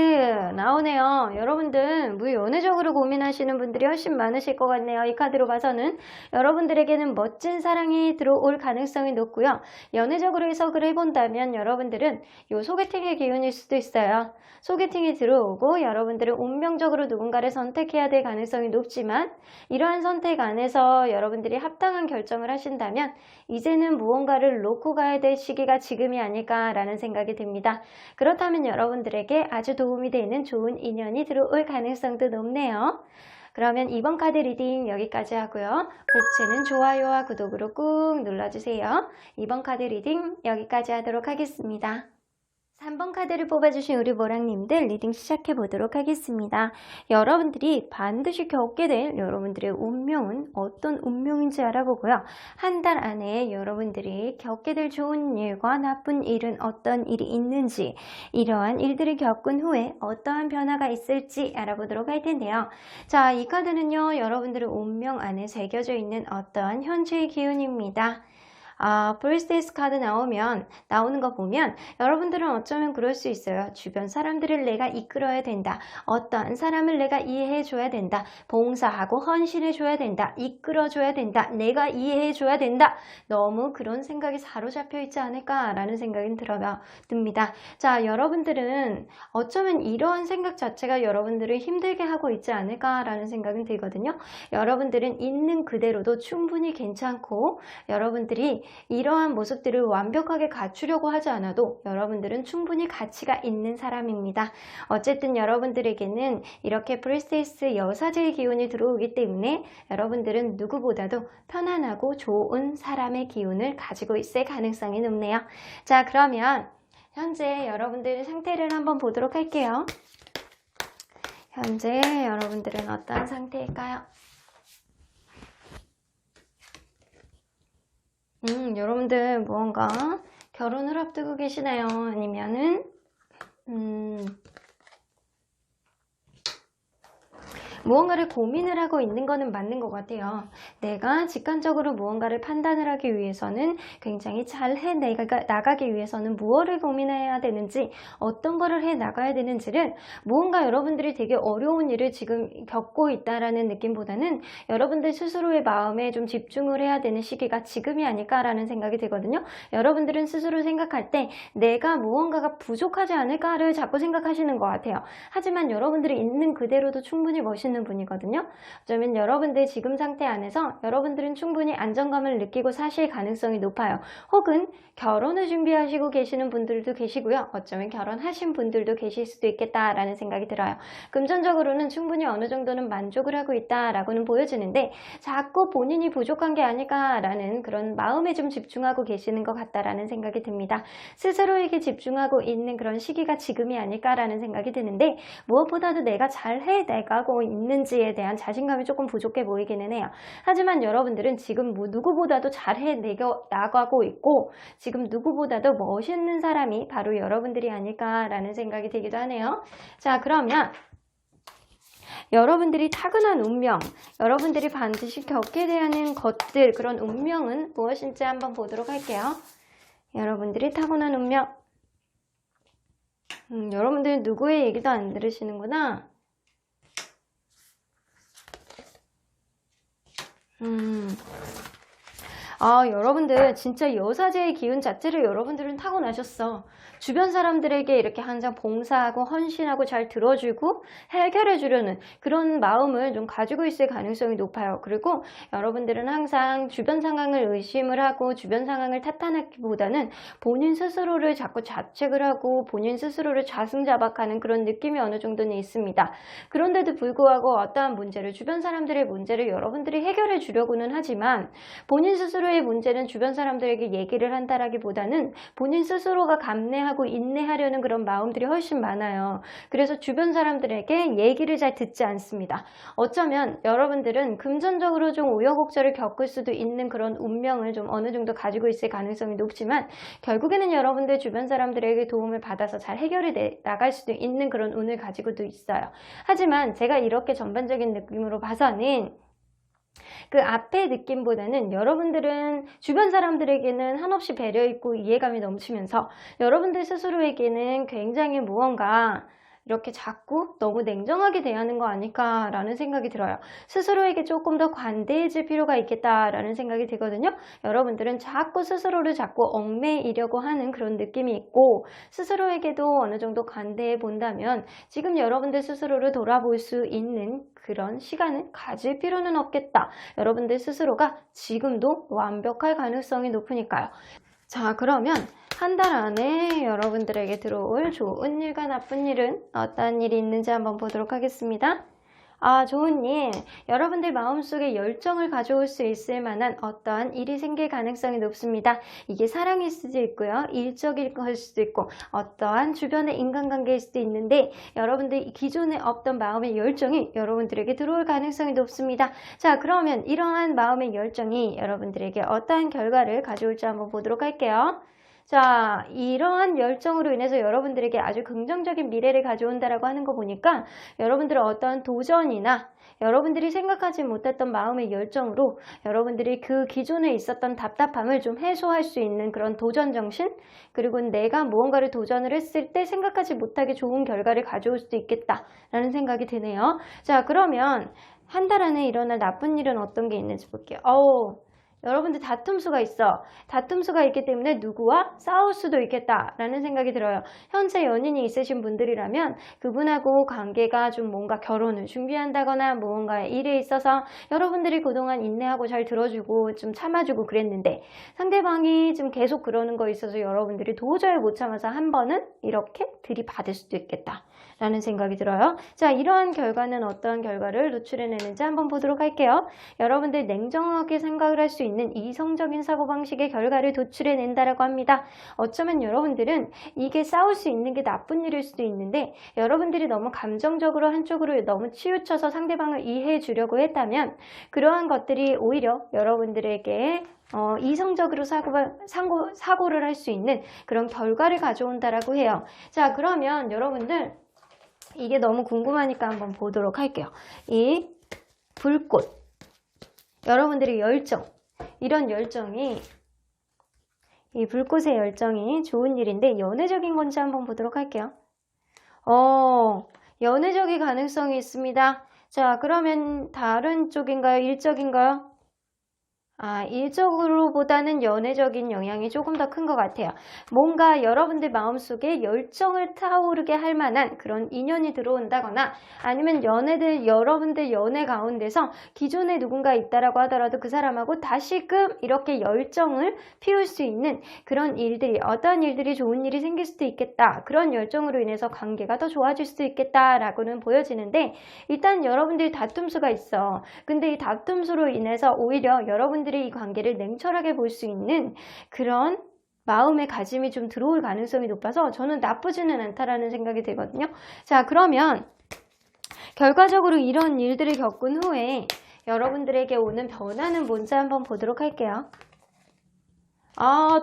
S1: 나오네요. 여러분들 연애적으로 고민하시는 분들이 훨씬 많으실 것 같네요. 이 카드로 봐서는 여러분들에게는 멋진 사랑이 들어올 가능성이 높고요. 연애적으로 해석을 해본다면 여러분들은 소개팅의 기운일 수도 있어요. 소개팅이 들어오고 여러분들은 운명적으로 누군가를 선택해야 될 가능성이 높지만 이러한 선택 안에서 여러분들이 합당한 결정을 하신다면 이제는 무언가를 놓고 가야 될 시기가 지금이 아닐까라는 생각이 듭니다. 그렇다면 여러분들에게 아주 도움이 되는 좋은 인연이 들어올 가능성도 높네요. 그러면 이번 카드 리딩 여기까지 하고요. 복채는 좋아요와 구독으로 꾹 눌러주세요. 이번 카드 리딩 여기까지 하도록 하겠습니다. 3번 카드를 뽑아주신 우리 모랑님들 리딩 시작해 보도록 하겠습니다. 여러분들이 반드시 겪게 될 여러분들의 운명은 어떤 운명인지 알아보고요. 한 달 안에 여러분들이 겪게 될 좋은 일과 나쁜 일은 어떤 일이 있는지, 이러한 일들을 겪은 후에 어떠한 변화가 있을지 알아보도록 할 텐데요. 자, 이 카드는요, 여러분들의 운명 안에 새겨져 있는 어떠한 현재의 기운입니다. 프리스테이스 카드 나오는 거 보면 여러분들은 어쩌면 그럴 수 있어요. 주변 사람들을 내가 이끌어야 된다. 어떠한 사람을 내가 이해해줘야 된다. 봉사하고 헌신해줘야 된다. 이끌어줘야 된다. 내가 이해해줘야 된다. 너무 그런 생각이 사로잡혀 있지 않을까라는 생각이 듭니다. 자, 여러분들은 어쩌면 이러한 생각 자체가 여러분들을 힘들게 하고 있지 않을까라는 생각이 들거든요. 여러분들은 있는 그대로도 충분히 괜찮고 여러분들이 이러한 모습들을 완벽하게 갖추려고 하지 않아도 여러분들은 충분히 가치가 있는 사람입니다. 어쨌든 여러분들에게는 이렇게 프리스테이스 여사제의 기운이 들어오기 때문에 여러분들은 누구보다도 편안하고 좋은 사람의 기운을 가지고 있을 가능성이 높네요. 자, 그러면 현재 여러분들의 상태를 한번 보도록 할게요. 현재 여러분들은 어떤 상태일까요? 여러분들 무언가 결혼을 앞두고 계시나요? 아니면은 무언가를 고민을 하고 있는 거는 맞는 것 같아요. 내가 직관적으로 무언가를 판단을 하기 위해서는 굉장히 잘 나가기 위해서는 무엇을 고민해야 되는지 어떤 거를 해 나가야 되는지를 무언가 여러분들이 되게 어려운 일을 지금 겪고 있다라는 느낌보다는 여러분들 스스로의 마음에 좀 집중을 해야 되는 시기가 지금이 아닐까라는 생각이 들거든요. 여러분들은 스스로 생각할 때 내가 무언가가 부족하지 않을까를 자꾸 생각하시는 것 같아요. 하지만 여러분들이 있는 그대로도 충분히 멋있는 분이거든요. 어쩌면 여러분들 지금 상태 안에서 여러분들은 충분히 안정감을 느끼고 사실 가능성이 높아요. 혹은 결혼을 준비하시고 계시는 분들도 계시고요. 어쩌면 결혼하신 분들도 계실 수도 있겠다라는 생각이 들어요. 금전적으로는 충분히 어느 정도는 만족을 하고 있다라고는 보여지는데 자꾸 본인이 부족한 게 아닐까라는 그런 마음에 좀 집중하고 계시는 것 같다라는 생각이 듭니다. 스스로에게 집중하고 있는 그런 시기가 지금이 아닐까라는 생각이 드는데 무엇보다도 내가 잘 해나가고 있는지에 대한 자신감이 조금 부족해 보이기는 해요. 하지만 하지만 여러분들은 지금 누구보다도 잘 해나가고 있고 지금 누구보다도 멋있는 사람이 바로 여러분들이 아닐까라는 생각이 들기도 하네요. 자, 그러면 여러분들이 타고난 운명, 여러분들이 반드시 겪게 되는 것들, 그런 운명은 무엇인지 한번 보도록 할게요. 여러분들이 타고난 운명. 여러분들은 누구의 얘기도 안 들으시는구나. 여러분들 진짜 여사제의 기운 자체를 여러분들은 타고나셨어. 주변 사람들에게 이렇게 항상 봉사하고 헌신하고 잘 들어주고 해결해 주려는 그런 마음을 좀 가지고 있을 가능성이 높아요. 그리고 여러분들은 항상 주변 상황을 의심을 하고 주변 상황을 탓하기보다는 본인 스스로를 자꾸 자책을 하고 본인 스스로를 자승자박하는 그런 느낌이 어느 정도는 있습니다. 그런데도 불구하고 어떠한 문제를, 주변 사람들의 문제를 여러분들이 해결해 주려고는 하지만 본인 스스로의 문제는 주변 사람들에게 얘기를 한다라기보다는 본인 스스로가 감내하고 인내하려는 그런 마음들이 훨씬 많아요. 그래서 주변 사람들에게 얘기를 잘 듣지 않습니다. 어쩌면 여러분들은 금전적으로 좀 우여곡절을 겪을 수도 있는 그런 운명을 좀 어느 정도 가지고 있을 가능성이 높지만 결국에는 여러분들 주변 사람들에게 도움을 받아서 잘 해결이 나갈 수도 있는 그런 운을 가지고도 있어요. 하지만 제가 이렇게 전반적인 느낌으로 봐서는 그 앞의 느낌보다는 여러분들은 주변 사람들에게는 한없이 배려있고 이해감이 넘치면서 여러분들 스스로에게는 굉장히 무언가 이렇게 자꾸 너무 냉정하게 대하는 거 아닐까라는 생각이 들어요. 스스로에게 조금 더 관대해질 필요가 있겠다라는 생각이 들거든요. 여러분들은 자꾸 스스로를 자꾸 얽매이려고 하는 그런 느낌이 있고 스스로에게도 어느 정도 관대해 본다면 지금 여러분들 스스로를 돌아볼 수 있는 그런 시간을 가질 필요는 없겠다. 여러분들 스스로가 지금도 완벽할 가능성이 높으니까요. 자, 그러면 한 달 안에 여러분들에게 들어올 좋은 일과 나쁜 일은 어떤 일이 있는지 한번 보도록 하겠습니다. 좋은 일, 여러분들 마음속에 열정을 가져올 수 있을 만한 어떠한 일이 생길 가능성이 높습니다. 이게 사랑일 수도 있고요, 일적일 걸 수도 있고 어떠한 주변의 인간관계일 수도 있는데 여러분들 기존에 없던 마음의 열정이 여러분들에게 들어올 가능성이 높습니다. 자, 그러면 이러한 마음의 열정이 여러분들에게 어떠한 결과를 가져올지 한번 보도록 할게요. 자, 이러한 열정으로 인해서 여러분들에게 아주 긍정적인 미래를 가져온다라고 하는 거 보니까 여러분들은 어떠한 도전이나 여러분들이 생각하지 못했던 마음의 열정으로 여러분들이 그 기존에 있었던 답답함을 좀 해소할 수 있는 그런 도전 정신, 그리고 내가 무언가를 도전을 했을 때 생각하지 못하게 좋은 결과를 가져올 수도 있겠다라는 생각이 드네요. 자, 그러면 한 달 안에 일어날 나쁜 일은 어떤 게 있는지 볼게요. 여러분들 다툼수가 있어. 다툼수가 있기 때문에 누구와 싸울 수도 있겠다라는 생각이 들어요. 현재 연인이 있으신 분들이라면 그분하고 관계가 좀 뭔가 결혼을 준비한다거나 무언가의 일에 있어서 여러분들이 그동안 인내하고 잘 들어주고 좀 참아주고 그랬는데 상대방이 좀 계속 그러는 거에 있어서 여러분들이 도저히 못 참아서 한 번은 이렇게 들이받을 수도 있겠다 라는 생각이 들어요. 자, 이러한 결과는 어떤 결과를 노출해내는지 한번 보도록 할게요. 여러분들 냉정하게 생각을 할 수 있는 이성적인 사고방식의 결과를 도출해낸다라고 합니다. 어쩌면 여러분들은 이게 싸울 수 있는 게 나쁜 일일 수도 있는데 여러분들이 너무 감정적으로 한쪽으로 너무 치우쳐서 상대방을 이해해 주려고 했다면 그러한 것들이 오히려 여러분들에게 이성적으로 사고를 할 수 있는 그런 결과를 가져온다라고 해요. 자, 그러면 여러분들 이게 너무 궁금하니까 한번 보도록 할게요. 이 불꽃, 여러분들의 열정, 이런 열정이, 이 불꽃의 열정이 좋은 일인데 연애적인 건지 한번 보도록 할게요. 연애적인 가능성이 있습니다. 자, 그러면 다른 쪽인가요? 일적인가요? 일적으로보다는 연애적인 영향이 조금 더 큰 것 같아요. 뭔가 여러분들 마음속에 열정을 타오르게 할 만한 그런 인연이 들어온다거나 아니면 여러분들 연애 가운데서 기존에 누군가 있다라고 하더라도 그 사람하고 다시금 이렇게 열정을 피울 수 있는 그런 일들이, 어떠한 일들이 좋은 일이 생길 수도 있겠다. 그런 열정으로 인해서 관계가 더 좋아질 수도 있겠다라고는 보여지는데 일단 여러분들이 다툼수가 있어. 근데 이 다툼수로 인해서 오히려 여러분들이 이 관계를 냉철하게 볼 수 있는 그런 마음의 가짐이 좀 들어올 가능성이 높아서 저는 나쁘지는 않다라는 생각이 들거든요. 자, 그러면 결과적으로 이런 일들을 겪은 후에 여러분들에게 오는 변화는 뭔지 한번 보도록 할게요.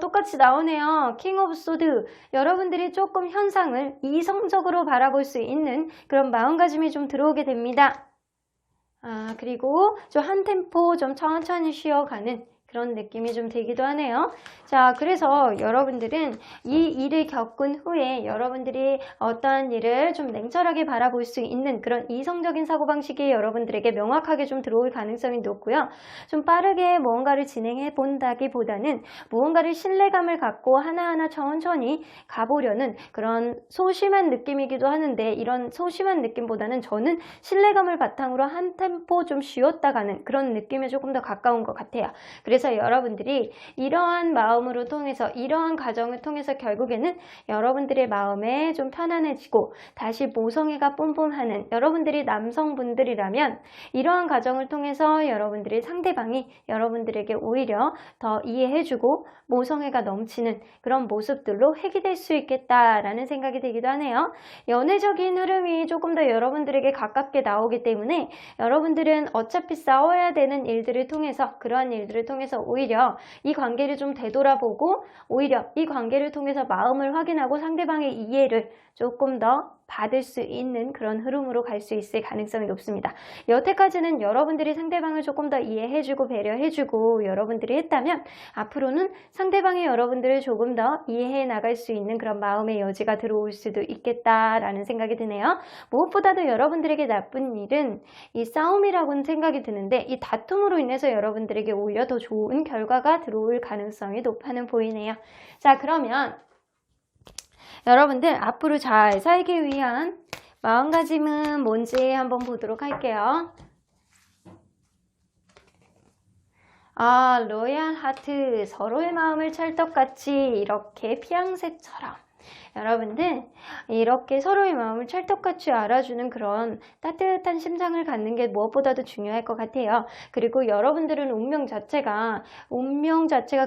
S1: 똑같이 나오네요. 킹 오브 소드. 여러분들이 조금 현상을 이성적으로 바라볼 수 있는 그런 마음가짐이 좀 들어오게 됩니다. 그리고 좀 한 템포 좀 천천히 쉬어가는 그런 느낌이 좀 들기도 하네요. 자, 그래서 여러분들은 이 일을 겪은 후에 여러분들이 어떠한 일을 좀 냉철하게 바라볼 수 있는 그런 이성적인 사고방식이 여러분들에게 명확하게 좀 들어올 가능성이 높고요. 좀 빠르게 무언가를 진행해 본다기보다는 무언가를 신뢰감을 갖고 하나하나 천천히 가보려는 그런 소심한 느낌이기도 하는데, 이런 소심한 느낌보다는 저는 신뢰감을 바탕으로 한 템포 좀 쉬었다 가는 그런 느낌에 조금 더 가까운 것 같아요. 그래서 여러분들이 이러한 마음으로 통해서, 이러한 과정을 통해서 결국에는 여러분들의 마음에 좀 편안해지고 다시 모성애가 뿜뿜하는, 여러분들이 남성분들이라면 이러한 과정을 통해서 여러분들의 상대방이 여러분들에게 오히려 더 이해해주고 모성애가 넘치는 그런 모습들로 회귀될 수 있겠다라는 생각이 들기도 하네요. 연애적인 흐름이 조금 더 여러분들에게 가깝게 나오기 때문에 여러분들은 어차피 싸워야 되는 일들을 통해서, 그러한 일들을 통해서 오히려 이 관계를 좀 되돌아보고, 오히려 이 관계를 통해서 마음을 확인하고 상대방의 이해를 조금 더 받을 수 있는 그런 흐름으로 갈 수 있을 가능성이 높습니다. 여태까지는 여러분들이 상대방을 조금 더 이해해주고 배려해주고 여러분들이 했다면, 앞으로는 상대방이 여러분들을 조금 더 이해해 나갈 수 있는 그런 마음의 여지가 들어올 수도 있겠다라는 생각이 드네요. 무엇보다도 여러분들에게 나쁜 일은 이 싸움이라고는 생각이 드는데, 이 다툼으로 인해서 여러분들에게 오히려 더 좋은 결과가 들어올 가능성이 높아는 보이네요. 자, 그러면 여러분들 앞으로 잘 살기 위한 마음가짐은 뭔지 한번 보도록 할게요. 로얄 하트, 서로의 마음을 찰떡같이 이렇게 피양새처럼 여러분들 이렇게 서로의 마음을 찰떡같이 알아주는 그런 따뜻한 심장을 갖는 게 무엇보다도 중요할 것 같아요. 그리고 여러분들은 운명 자체가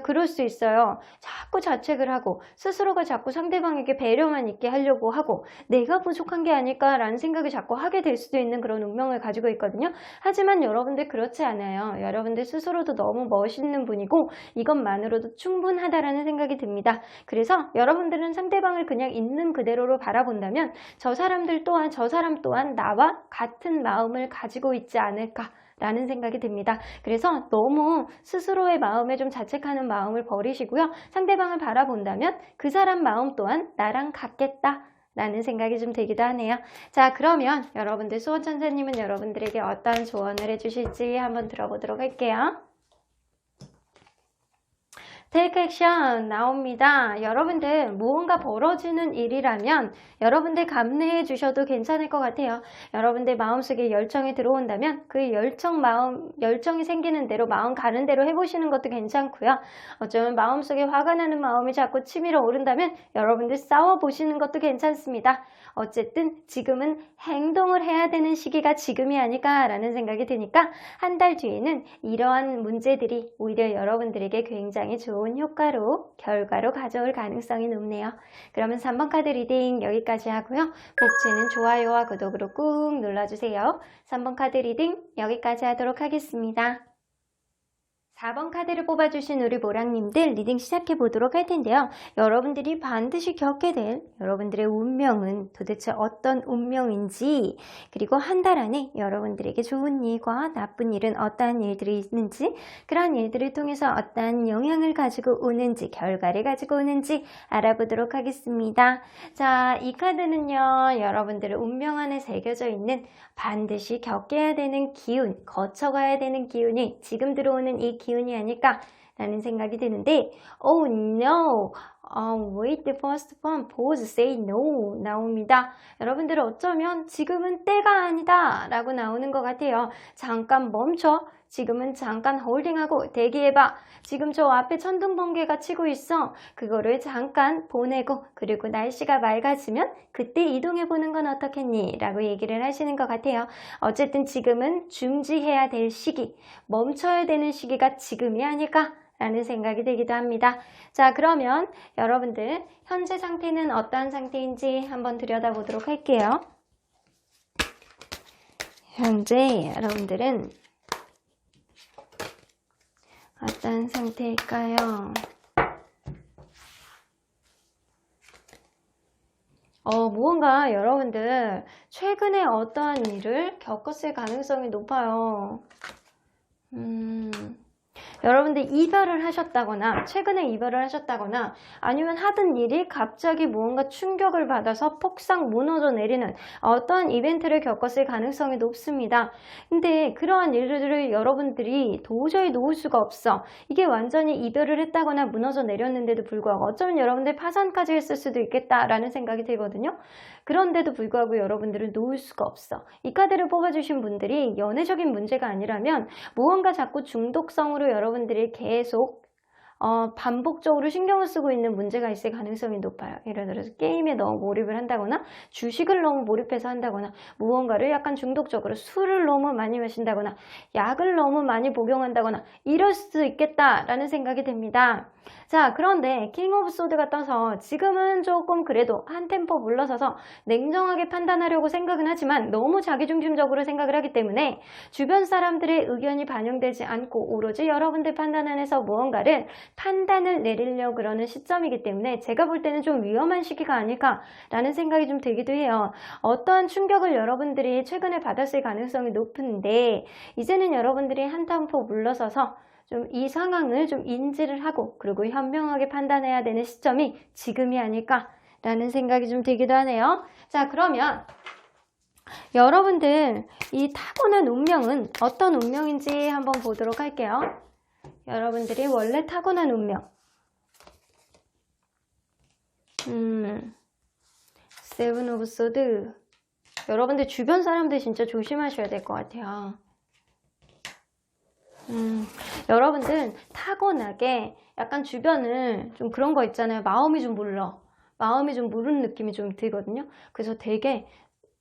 S1: 그럴 수 있어요. 자꾸 자책을 하고 스스로가 자꾸 상대방에게 배려만 있게 하려고 하고 내가 부족한 게 아닐까라는 생각을 자꾸 하게 될 수도 있는 그런 운명을 가지고 있거든요. 하지만 여러분들 그렇지 않아요. 여러분들 스스로도 너무 멋있는 분이고 이것만으로도 충분하다라는 생각이 듭니다. 그래서 여러분들은 상대방을 그냥 있는 그대로로 바라본다면 저 사람 또한 나와 같은 마음을 가지고 있지 않을까 라는 생각이 듭니다. 그래서 너무 스스로의 마음에 좀 자책하는 마음을 버리시고요. 상대방을 바라본다면 그 사람 마음 또한 나랑 같겠다 라는 생각이 좀 들기도 하네요. 자, 그러면 여러분들 수호천사님은 여러분들에게 어떤 조언을 해주실지 한번 들어보도록 할게요. 테이크 액션 나옵니다. 여러분들 무언가 벌어지는 일이라면 여러분들 감내해 주셔도 괜찮을 것 같아요. 여러분들 마음속에 열정이 들어온다면 그 열정이 생기는 대로 마음 가는 대로 해보시는 것도 괜찮고요. 어쩌면 마음속에 화가 나는 마음이 자꾸 치밀어 오른다면 여러분들 싸워보시는 것도 괜찮습니다. 어쨌든 지금은 행동을 해야 되는 시기가 지금이 아닐까라는 생각이 드니까 한 달 뒤에는 이러한 문제들이 오히려 여러분들에게 굉장히 좋은 효과로, 결과로 가져올 가능성이 높네요. 그러면 3번 카드 리딩 여기까지 하고요. 복지는 좋아요와 구독으로 꾹 눌러주세요. 3번 카드 리딩 여기까지 하도록 하겠습니다. 4번 카드를 뽑아주신 우리 모랑님들 리딩 시작해 보도록 할 텐데요. 여러분들이 반드시 겪게 될 여러분들의 운명은 도대체 어떤 운명인지, 그리고 한 달 안에 여러분들에게 좋은 일과 나쁜 일은 어떠한 일들이 있는지, 그런 일들을 통해서 어떠한 영향을 가지고 오는지, 결과를 가지고 오는지 알아보도록 하겠습니다. 자, 이 카드는요, 여러분들의 운명 안에 새겨져 있는 반드시 겪어야 되는 기운, 거쳐가야 되는 기운이 지금 들어오는 이 기운이 아닐까 라는 생각이 드는데, Oh no, wait the first one, pause, say no 나옵니다. 여러분들 어쩌면 지금은 때가 아니다 라고 나오는 것 같아요. 잠깐 멈춰. 지금은 잠깐 홀딩하고 대기해봐. 지금 저 앞에 천둥번개가 치고 있어. 그거를 잠깐 보내고, 그리고 날씨가 맑아지면 그때 이동해보는 건 어떻겠니? 라고 얘기를 하시는 것 같아요. 어쨌든 지금은 중지해야 될 시기, 멈춰야 되는 시기가 지금이 아닐까? 라는 생각이 들기도 합니다. 자, 그러면 여러분들 현재 상태는 어떠한 상태인지 한번 들여다보도록 할게요. 현재 여러분들은 어떤 상태일까요? 무언가 여러분들 최근에 어떠한 일을 겪었을 가능성이 높아요. 여러분들 이별을 하셨다거나 최근에 이별을 하셨다거나 아니면 하던 일이 갑자기 무언가 충격을 받아서 폭삭 무너져 내리는 어떠한 이벤트를 겪었을 가능성이 높습니다. 근데 그러한 일들을 여러분들이 도저히 놓을 수가 없어. 이게 완전히 이별을 했다거나 무너져 내렸는데도 불구하고 어쩌면 여러분들 파산까지 했을 수도 있겠다라는 생각이 들거든요. 그런데도 불구하고 여러분들은 놓을 수가 없어. 이 카드를 뽑아주신 분들이 연애적인 문제가 아니라면 무언가 자꾸 중독성으로 여러분들이 계속 반복적으로 신경을 쓰고 있는 문제가 있을 가능성이 높아요. 예를 들어서 게임에 너무 몰입을 한다거나 주식을 너무 몰입해서 한다거나 무언가를 약간 중독적으로 술을 너무 많이 마신다거나 약을 너무 많이 복용한다거나 이럴 수도 있겠다라는 생각이 듭니다. 자, 그런데 킹 오브 소드가 떠서 지금은 조금 그래도 한 템포 물러서서 냉정하게 판단하려고 생각은 하지만 너무 자기중심적으로 생각을 하기 때문에 주변 사람들의 의견이 반영되지 않고 오로지 여러분들 판단 안에서 무언가를 판단을 내리려고 그러는 시점이기 때문에 제가 볼 때는 좀 위험한 시기가 아닐까라는 생각이 좀 들기도 해요. 어떠한 충격을 여러분들이 최근에 받았을 가능성이 높은데 이제는 여러분들이 한 템포 물러서서 좀 이 상황을 좀 인지를 하고 그리고 현명하게 판단해야 되는 시점이 지금이 아닐까라는 생각이 좀 들기도 하네요. 자, 그러면 여러분들 이 타고난 운명은 어떤 운명인지 한번 보도록 할게요. 여러분들이 원래 타고난 운명. 세븐 오브 소드. 여러분들 주변 사람들 진짜 조심하셔야 될 것 같아요. 여러분들 타고나게 약간 주변을 좀 그런 거 있잖아요. 마음이 좀 물러. 마음이 좀 무른 느낌이 좀 들거든요. 그래서 되게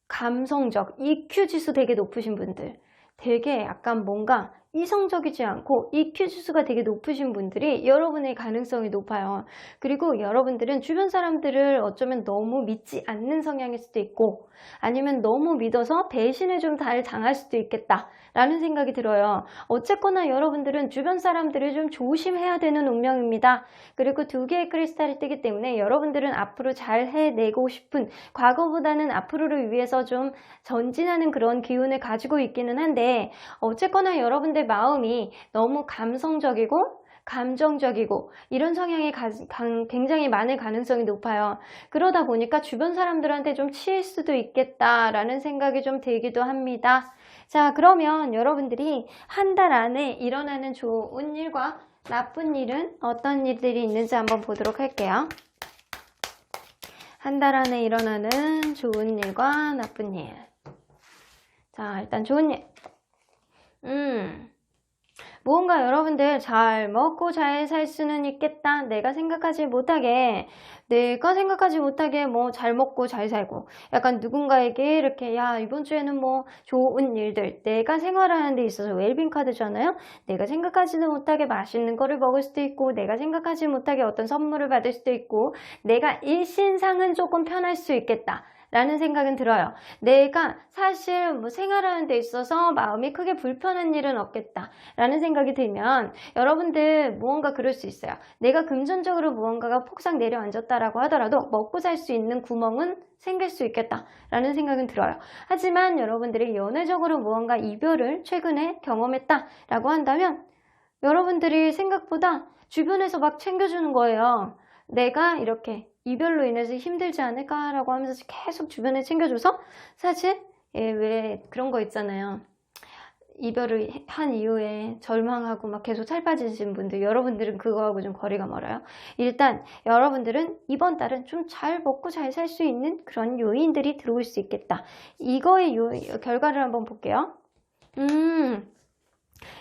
S1: 감성적, EQ 지수 되게 높으신 분들, 되게 약간 뭔가 이성적이지 않고 EQ 지수가 되게 높으신 분들이 여러분의 가능성이 높아요. 그리고 여러분들은 주변 사람들을 어쩌면 너무 믿지 않는 성향일 수도 있고 아니면 너무 믿어서 배신을 좀 잘 당할 수도 있겠다 라는 생각이 들어요. 어쨌거나 여러분들은 주변 사람들을 좀 조심해야 되는 운명입니다. 그리고 두 개의 크리스탈이 뜨기 때문에 여러분들은 앞으로 잘 해내고 싶은 과거보다는 앞으로를 위해서 좀 전진하는 그런 기운을 가지고 있기는 한데 어쨌거나 여러분들 마음이 너무 감성적이고 감정적이고 이런 성향이 굉장히 많을 가능성이 높아요. 그러다 보니까 주변 사람들한테 좀 치일 수도 있겠다라는 생각이 좀 들기도 합니다. 자, 그러면 여러분들이 한 달 안에 일어나는 좋은 일과 나쁜 일은 어떤 일들이 있는지 한번 보도록 할게요. 한 달 안에 일어나는 좋은 일과 나쁜 일. 자, 일단 좋은 일. 무언가 여러분들 잘 먹고 잘 살 수는 있겠다. 내가 생각하지 못하게 뭐 잘 먹고 잘 살고 약간 누군가에게 이렇게 야 이번 주에는 뭐 좋은 일들 내가 생활하는 데 있어서 웰빙 카드잖아요. 내가 생각하지도 못하게 맛있는 거를 먹을 수도 있고 내가 생각하지 못하게 어떤 선물을 받을 수도 있고 내가 일신상은 조금 편할 수 있겠다. 라는 생각은 들어요. 내가 사실 뭐 생활하는 데 있어서 마음이 크게 불편한 일은 없겠다 라는 생각이 들면 여러분들 무언가 그럴 수 있어요. 내가 금전적으로 무언가가 폭삭 내려앉았다라고 하더라도 먹고 살 수 있는 구멍은 생길 수 있겠다 라는 생각은 들어요. 하지만 여러분들이 연애적으로 무언가 이별을 최근에 경험했다 라고 한다면 여러분들이 생각보다 주변에서 막 챙겨주는 거예요. 내가 이렇게 이별로 인해서 힘들지 않을까라고 하면서 계속 주변에 챙겨줘서 사실 왜 그런 거 있잖아요. 이별을 한 이후에 절망하고 막 계속 살 빠지신 분들 여러분들은 그거하고 좀 거리가 멀어요. 일단 여러분들은 이번 달은 좀 잘 먹고 잘 살 수 있는 그런 요인들이 들어올 수 있겠다. 이거의 결과를 한번 볼게요.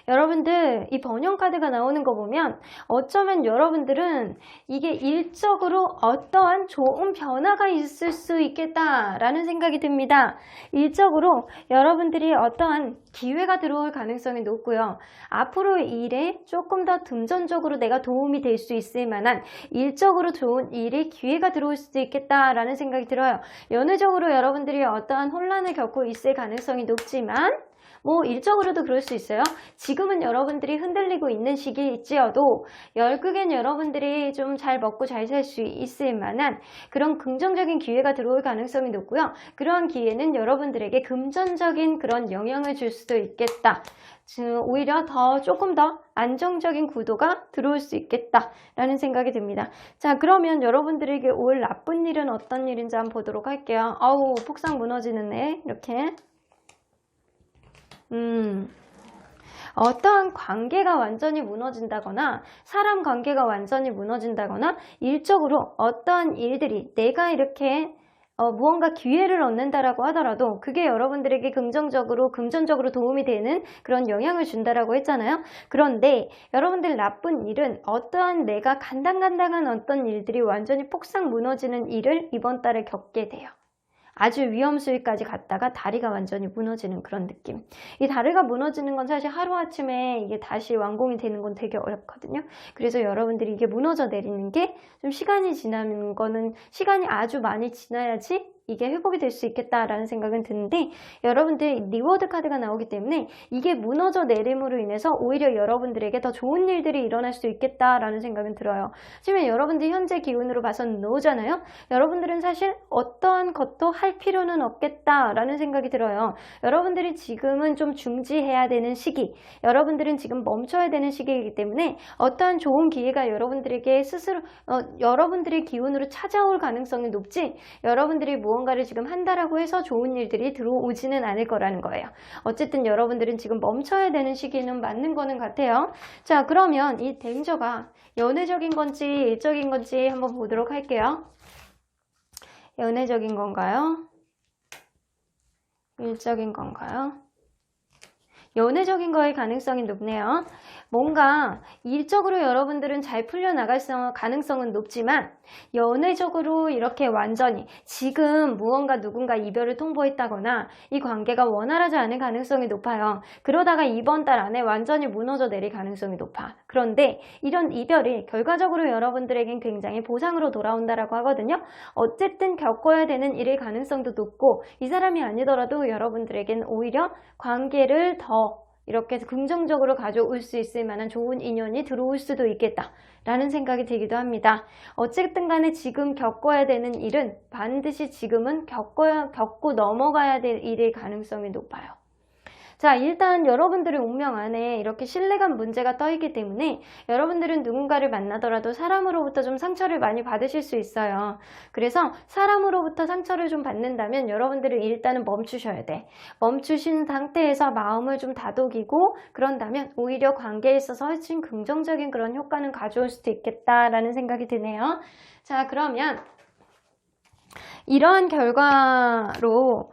S1: 여러분들 이 번영 카드가 나오는 거 보면 어쩌면 여러분들은 이게 일적으로 어떠한 좋은 변화가 있을 수 있겠다라는 생각이 듭니다. 일적으로 여러분들이 어떠한 기회가 들어올 가능성이 높고요. 앞으로 일에 조금 더 금전적으로 내가 도움이 될 수 있을 만한 일적으로 좋은 일에 기회가 들어올 수도 있겠다라는 생각이 들어요. 연애적으로 여러분들이 어떠한 혼란을 겪고 있을 가능성이 높지만 뭐 일적으로도 그럴 수 있어요. 지금은 여러분들이 흔들리고 있는 시기일지어도 결국엔 여러분들이 좀 잘 먹고 잘 살 수 있을 만한 그런 긍정적인 기회가 들어올 가능성이 높고요. 그러한 기회는 여러분들에게 금전적인 그런 영향을 줄 수도 있겠다. 오히려 조금 더 안정적인 구도가 들어올 수 있겠다라는 생각이 듭니다. 자, 그러면 여러분들에게 올 나쁜 일은 어떤 일인지 한번 보도록 할게요. 아우, 폭삭 무너지는 애, 이렇게. 어떠한 관계가 완전히 무너진다거나 사람 관계가 완전히 무너진다거나 일적으로 어떠한 일들이 내가 이렇게 무언가 기회를 얻는다라고 하더라도 그게 여러분들에게 긍정적으로 금전적으로 도움이 되는 그런 영향을 준다라고 했잖아요. 그런데 여러분들 나쁜 일은 어떠한 내가 간당간당한 어떤 일들이 완전히 폭삭 무너지는 일을 이번 달에 겪게 돼요. 아주 위험 수위까지 갔다가 다리가 완전히 무너지는 그런 느낌. 이 다리가 무너지는 건 사실 하루아침에 이게 다시 완공이 되는 건 되게 어렵거든요. 그래서 여러분들이 이게 무너져 내리는 게 좀 시간이 지나는 거는 시간이 아주 많이 지나야지 이게 회복이 될 수 있겠다라는 생각은 드는데 여러분들 리워드 카드가 나오기 때문에 이게 무너져 내림으로 인해서 오히려 여러분들에게 더 좋은 일들이 일어날 수 있겠다라는 생각은 들어요. 지금 여러분들 현재 기운으로 봐서는 노잖아요. 여러분들은 사실 어떠한 것도 할 필요는 없겠다라는 생각이 들어요. 여러분들이 지금은 좀 중지해야 되는 시기, 여러분들은 지금 멈춰야 되는 시기이기 때문에 어떠한 좋은 기회가 여러분들에게 스스로 여러분들의 기운으로 찾아올 가능성이 높지 여러분들이 무언가를 지금 한다라고 해서 좋은 일들이 들어오지는 않을 거라는 거예요. 어쨌든 여러분들은 지금 멈춰야 되는 시기는 맞는 거는 같아요. 자, 그러면 이 댕저가 연애적인 건지 일적인 건지 한번 보도록 할게요. 연애적인 건가요? 일적인 건가요? 연애적인 거의 가능성이 높네요. 뭔가 일적으로 여러분들은 잘 풀려나갈 가능성은 높지만 연애적으로 이렇게 완전히 지금 무언가 누군가 이별을 통보했다거나 이 관계가 원활하지 않은 가능성이 높아요. 그러다가 이번 달 안에 완전히 무너져 내릴 가능성이 높아. 그런데 이런 이별이 결과적으로 여러분들에겐 굉장히 보상으로 돌아온다라고 하거든요. 어쨌든 겪어야 되는 일일 가능성도 높고 이 사람이 아니더라도 여러분들에겐 오히려 관계를 더 이렇게 긍정적으로 가져올 수 있을 만한 좋은 인연이 들어올 수도 있겠다라는 생각이 들기도 합니다. 어쨌든 간에 지금 겪어야 되는 일은 반드시 지금은 겪고 넘어가야 될 일일 가능성이 높아요. 자, 일단 여러분들의 운명 안에 이렇게 신뢰감 문제가 떠있기 때문에 여러분들은 누군가를 만나더라도 사람으로부터 좀 상처를 많이 받으실 수 있어요. 그래서 사람으로부터 상처를 좀 받는다면 여러분들은 일단은 멈추셔야 돼. 멈추신 상태에서 마음을 좀 다독이고 그런다면 오히려 관계에 있어서 훨씬 긍정적인 그런 효과는 가져올 수도 있겠다라는 생각이 드네요. 자, 그러면 이러한 결과로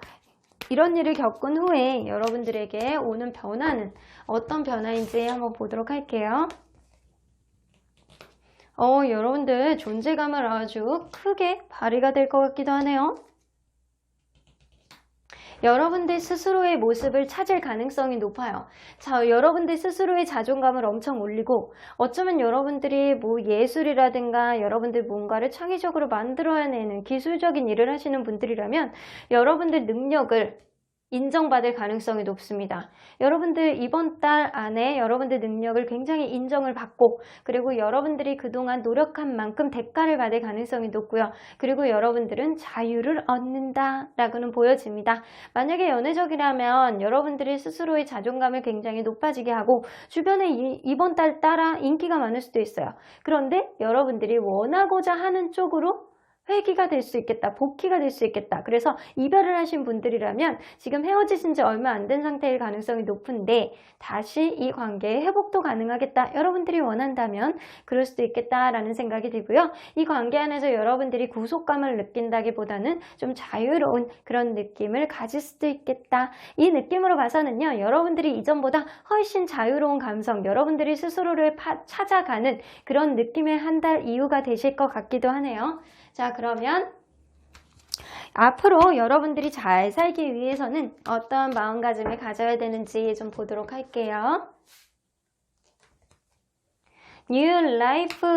S1: 이런 일을 겪은 후에 여러분들에게 오는 변화는 어떤 변화인지 한번 보도록 할게요. 여러분들 존재감을 아주 크게 발휘가 될 것 같기도 하네요. 여러분들 스스로의 모습을 찾을 가능성이 높아요. 자, 여러분들 스스로의 자존감을 엄청 올리고 어쩌면 여러분들이 뭐 예술이라든가 여러분들 뭔가를 창의적으로 만들어내는 기술적인 일을 하시는 분들이라면 여러분들 능력을 인정받을 가능성이 높습니다. 여러분들 이번 달 안에 여러분들 능력을 굉장히 인정을 받고 그리고 여러분들이 그동안 노력한 만큼 대가를 받을 가능성이 높고요. 그리고 여러분들은 자유를 얻는다라고는 보여집니다. 만약에 연애적이라면 여러분들이 스스로의 자존감을 굉장히 높아지게 하고 주변에 이번 달 따라 인기가 많을 수도 있어요. 그런데 여러분들이 원하고자 하는 쪽으로 회귀가 될 수 있겠다, 복귀가 될 수 있겠다. 그래서 이별을 하신 분들이라면 지금 헤어지신 지 얼마 안 된 상태일 가능성이 높은데 다시 이 관계의 회복도 가능하겠다. 여러분들이 원한다면 그럴 수도 있겠다라는 생각이 들고요. 이 관계 안에서 여러분들이 구속감을 느낀다기보다는 좀 자유로운 그런 느낌을 가질 수도 있겠다. 이 느낌으로 봐서는요. 여러분들이 이전보다 훨씬 자유로운 감성, 여러분들이 스스로를 찾아가는 그런 느낌의 한 달 이후가 되실 것 같기도 하네요. 자, 그러면 앞으로 여러분들이 잘 살기 위해서는 어떤 마음가짐을 가져야 되는지 좀 보도록 할게요. New Life.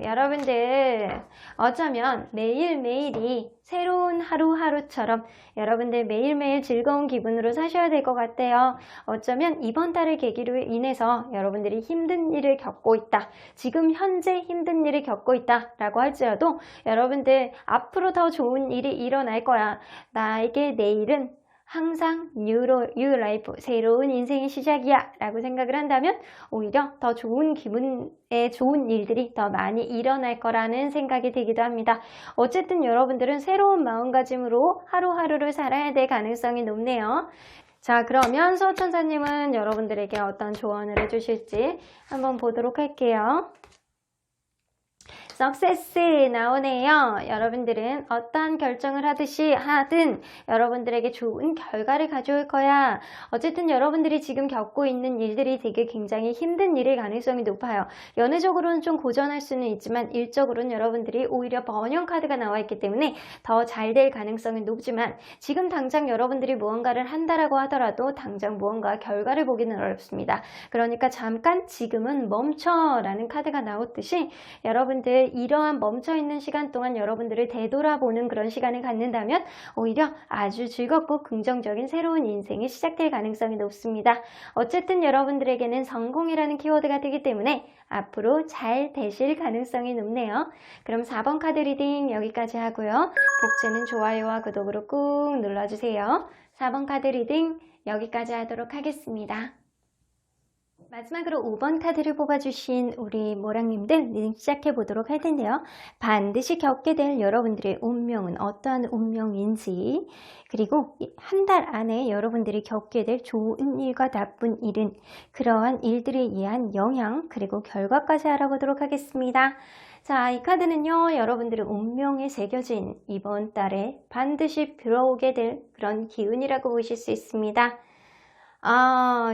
S1: 여러분들 어쩌면 매일매일이 새로운 하루하루처럼 여러분들 매일매일 즐거운 기분으로 사셔야 될 것 같아요. 어쩌면 이번 달을 계기로 인해서 여러분들이 힘든 일을 겪고 있다. 지금 현재 힘든 일을 겪고 있다 라고 할지라도 여러분들 앞으로 더 좋은 일이 일어날 거야. 나에게 내일은 항상 new life, 새로운 인생의 시작이야 라고 생각을 한다면 오히려 더 좋은 기분에 좋은 일들이 더 많이 일어날 거라는 생각이 들기도 합니다. 어쨌든 여러분들은 새로운 마음가짐으로 하루하루를 살아야 될 가능성이 높네요. 자, 그러면 수호천사님은 여러분들에게 어떤 조언을 해주실지 한번 보도록 할게요. 석세스 나오네요. 여러분들은 어떠한 결정을 하든 여러분들에게 좋은 결과를 가져올 거야. 어쨌든 여러분들이 지금 겪고 있는 일들이 되게 굉장히 힘든 일일 가능성이 높아요. 연애적으로는 좀 고전할 수는 있지만 일적으로는 여러분들이 오히려 번영 카드가 나와 있기 때문에 더 잘 될 가능성이 높지만 지금 당장 여러분들이 무언가를 한다라고 하더라도 당장 무언가 결과를 보기는 어렵습니다. 그러니까 잠깐 지금은 멈춰라는 카드가 나왔듯이 여러분들 이러한 멈춰있는 시간 동안 여러분들을 되돌아보는 그런 시간을 갖는다면 오히려 아주 즐겁고 긍정적인 새로운 인생이 시작될 가능성이 높습니다. 어쨌든 여러분들에게는 성공이라는 키워드가 되기 때문에 앞으로 잘 되실 가능성이 높네요. 그럼 4번 카드 리딩 여기까지 하고요. 복주는 좋아요와 구독으로 꾹 눌러주세요. 4번 카드 리딩 여기까지 하도록 하겠습니다. 마지막으로 5번 카드를 뽑아주신 우리 모랑님들 리딩 시작해 보도록 할 텐데요. 반드시 겪게 될 여러분들의 운명은 어떠한 운명인지, 그리고 한 달 안에 여러분들이 겪게 될 좋은 일과 나쁜 일은 그러한 일들에 의한 영향 그리고 결과까지 알아보도록 하겠습니다. 자, 이 카드는요, 여러분들의 운명에 새겨진 이번 달에 반드시 들어오게 될 그런 기운이라고 보실 수 있습니다.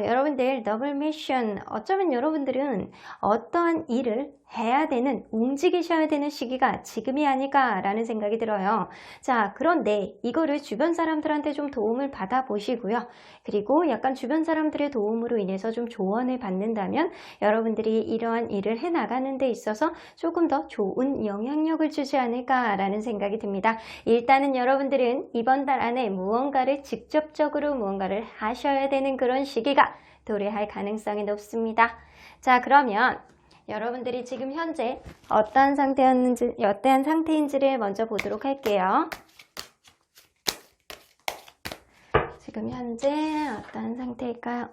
S1: 여러분들 더블 미션, 어쩌면 여러분들은 어떠한 일을 해야 되는, 움직이셔야 되는 시기가 지금이 아닐까라는 생각이 들어요. 자, 그런데 이거를 주변 사람들한테 좀 도움을 받아 보시고요. 그리고 약간 주변 사람들의 도움으로 인해서 좀 조언을 받는다면 여러분들이 이러한 일을 해 나가는 데 있어서 조금 더 좋은 영향력을 주지 않을까라는 생각이 듭니다. 일단은 여러분들은 이번 달 안에 무언가를 직접적으로 무언가를 하셔야 되는 그런 시기가 도래할 가능성이 높습니다. 자, 그러면 여러분들이 지금 현재 어떠한 상태인지를 먼저 보도록 할게요. 지금 현재 어떠한 상태일까요?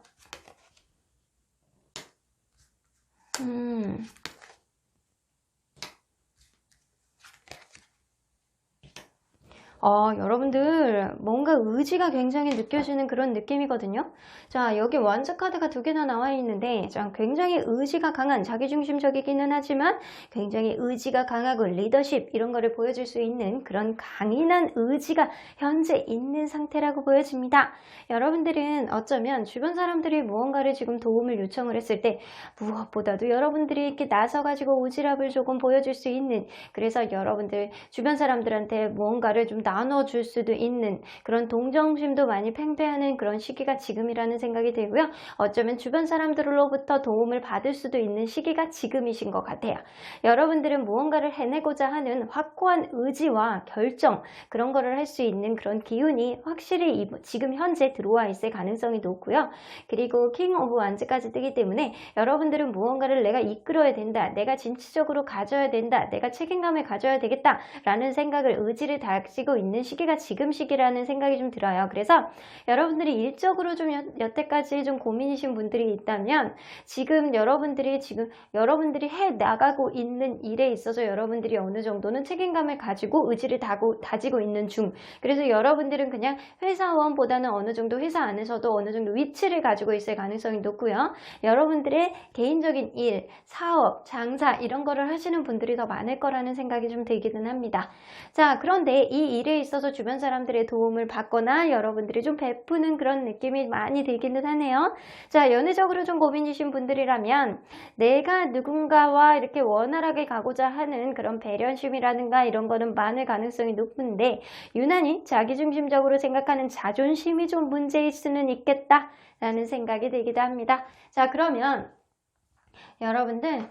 S1: 여러분들 뭔가 의지가 굉장히 느껴지는 그런 느낌이거든요. 자, 여기 원즈 카드가 2개나 나와 있는데 굉장히 의지가 강한, 자기중심적이기는 하지만 굉장히 의지가 강하고 리더십 이런 거를 보여줄 수 있는 그런 강인한 의지가 현재 있는 상태라고 보여집니다. 여러분들은 어쩌면 주변 사람들이 무언가를 지금 도움을 요청을 했을 때 무엇보다도 여러분들이 이렇게 나서가지고 오지랖을 조금 보여줄 수 있는, 그래서 여러분들 주변 사람들한테 무언가를 좀 나눠줄 수도 있는 그런 동정심도 많이 팽배하는 그런 시기가 지금이라는 생각이 들고요. 어쩌면 주변 사람들로부터 도움을 받을 수도 있는 시기가 지금이신 것 같아요. 여러분들은 무언가를 해내고자 하는 확고한 의지와 결정, 그런 거를 할 수 있는 그런 기운이 확실히 지금 현재 들어와 있을 가능성이 높고요. 그리고 킹 오브 완즈까지 뜨기 때문에 여러분들은 무언가를 내가 이끌어야 된다, 내가 진취적으로 가져야 된다, 내가 책임감을 가져야 되겠다 라는 생각을, 의지를 다지고 있는 시기가 지금 시기라는 생각이 좀 들어요. 그래서 여러분들이 일적으로 좀 여태까지 좀 고민이신 분들이 있다면 지금 여러분들이 해 나가고 있는 일에 있어서 여러분들이 어느 정도는 책임감을 가지고 의지를 다지고 있는 중, 그래서 여러분들은 그냥 회사원보다는 어느 정도 회사 안에서도 어느 정도 위치를 가지고 있을 가능성이 높고요. 여러분들의 개인적인 일, 사업, 장사 이런 거를 하시는 분들이 더 많을 거라는 생각이 좀 들기는 합니다. 자, 그런데 이 일에 있어서 주변 사람들의 도움을 받거나 여러분들이 좀 베푸는 그런 느낌이 많이 들기는 하네요. 자, 연애적으로 좀 고민이신 분들이라면 내가 누군가와 이렇게 원활하게 가고자 하는 그런 배려심이라든가 이런 거는 많을 가능성이 높은데 유난히 자기중심적으로 생각하는 자존심이 좀 문제일 수는 있겠다 라는 생각이 들기도 합니다. 자, 그러면 여러분들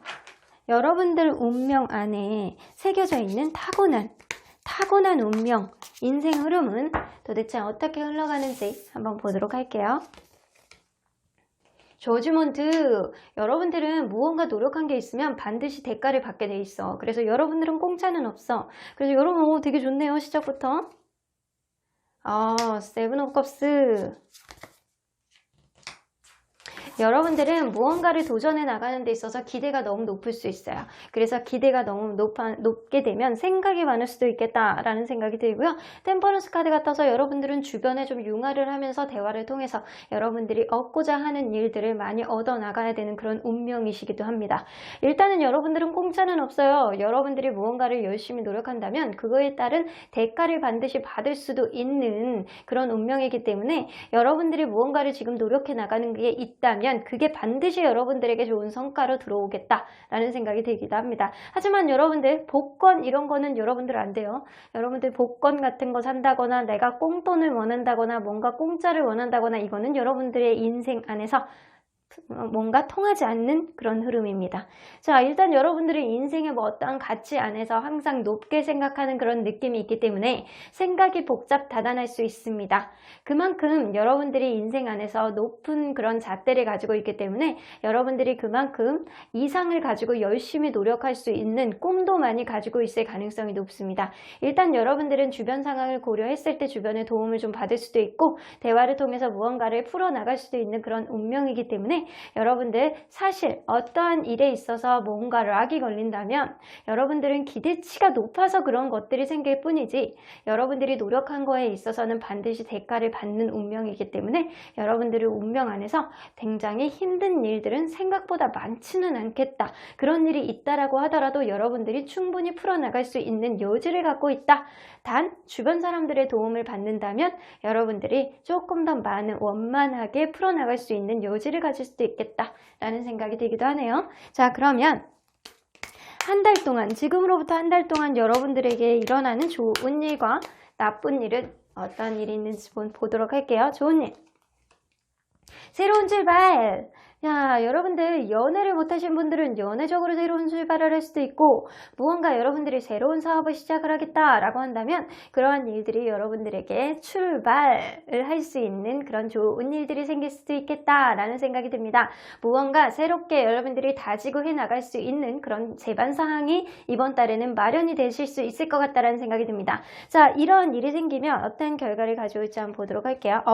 S1: 여러분들 운명 안에 새겨져 있는 타고난 운명, 인생 흐름은 도대체 어떻게 흘러가는지 한번 보도록 할게요. 저지먼트, 여러분들은 무언가 노력한 게 있으면 반드시 대가를 받게 돼 있어. 그래서 여러분들은 공짜는 없어. 그래서 여러분 되게 좋네요. 시작부터. 세븐 오브 컵스. 여러분들은 무언가를 도전해 나가는 데 있어서 기대가 너무 높을 수 있어요. 그래서 기대가 너무 높게 되면 생각이 많을 수도 있겠다라는 생각이 들고요. 템퍼런스 카드가 떠서 여러분들은 주변에 좀 융화를 하면서 대화를 통해서 여러분들이 얻고자 하는 일들을 많이 얻어 나가야 되는 그런 운명이시기도 합니다. 일단은 여러분들은 공짜는 없어요. 여러분들이 무언가를 열심히 노력한다면 그거에 따른 대가를 반드시 받을 수도 있는 그런 운명이기 때문에 여러분들이 무언가를 지금 노력해 나가는 게 있다면 그게 반드시 여러분들에게 좋은 성과로 들어오겠다라는 생각이 들기도 합니다. 하지만 여러분들 복권 이런 거는 여러분들 안 돼요. 여러분들 복권 같은 거 산다거나 내가 꽁돈을 원한다거나 뭔가 공짜를 원한다거나 이거는 여러분들의 인생 안에서 뭔가 통하지 않는 그런 흐름입니다. 자, 일단 여러분들의 인생의 어떠한 가치 안에서 항상 높게 생각하는 그런 느낌이 있기 때문에 생각이 복잡다단할 수 있습니다. 그만큼 여러분들이 인생 안에서 높은 그런 잣대를 가지고 있기 때문에 여러분들이 그만큼 이상을 가지고 열심히 노력할 수 있는 꿈도 많이 가지고 있을 가능성이 높습니다. 일단 여러분들은 주변 상황을 고려했을 때 주변의 도움을 좀 받을 수도 있고 대화를 통해서 무언가를 풀어나갈 수도 있는 그런 운명이기 때문에 여러분들 사실 어떠한 일에 있어서 뭔가 락이 걸린다면 여러분들은 기대치가 높아서 그런 것들이 생길 뿐이지 여러분들이 노력한 거에 있어서는 반드시 대가를 받는 운명이기 때문에 여러분들의 운명 안에서 굉장히 힘든 일들은 생각보다 많지는 않겠다. 그런 일이 있다라고 하더라도 여러분들이 충분히 풀어나갈 수 있는 여지를 갖고 있다. 단 주변 사람들의 도움을 받는다면 여러분들이 조금 더 많은 원만하게 풀어나갈 수 있는 여지를 가질 수도 있겠다라는 생각이 들기도 하네요. 자, 그러면 한 달 동안, 지금으로부터 한 달 동안 여러분들에게 일어나는 좋은 일과 나쁜 일은 어떤 일이 있는지 보도록 할게요. 좋은 일. 새로운 출발. 야, 여러분들 연애를 못하신 분들은 연애적으로 새로운 출발을 할 수도 있고 무언가 여러분들이 새로운 사업을 시작을 하겠다라고 한다면 그러한 일들이 여러분들에게 출발을 할 수 있는 그런 좋은 일들이 생길 수도 있겠다라는 생각이 듭니다. 무언가 새롭게 여러분들이 다지고 해나갈 수 있는 그런 제반 사항이 이번 달에는 마련이 되실 수 있을 것 같다라는 생각이 듭니다. 자, 이런 일이 생기면 어떤 결과를 가져올지 한번 보도록 할게요.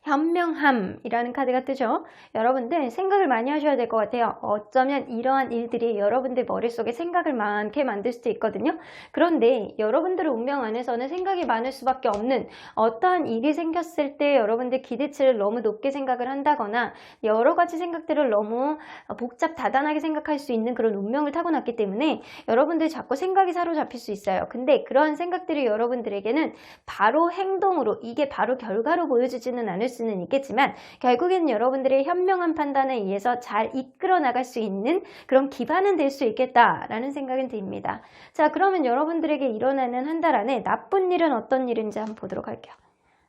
S1: 현명함이라는 카드가 뜨죠. 여러분들 생각을 많이 하셔야 될 것 같아요. 어쩌면 이러한 일들이 여러분들 머릿속에 생각을 많게 만들 수도 있거든요. 그런데 여러분들의 운명 안에서는 생각이 많을 수밖에 없는 어떠한 일이 생겼을 때 여러분들 기대치를 너무 높게 생각을 한다거나 여러 가지 생각들을 너무 복잡다단하게 생각할 수 있는 그런 운명을 타고났기 때문에 여러분들 자꾸 생각이 사로잡힐 수 있어요. 근데 그러한 생각들이 여러분들에게는 바로 행동으로 이게 바로 결과로 보여지지는 않을 수는 있겠지만 결국엔 여러분들의 현명한 판단에 의해서 잘 이끌어 나갈 수 있는 그런 기반은 될 수 있겠다라는 생각은 듭니다. 자, 그러면 여러분들에게 일어나는 한 달 안에 나쁜 일은 어떤 일인지 한번 보도록 할게요.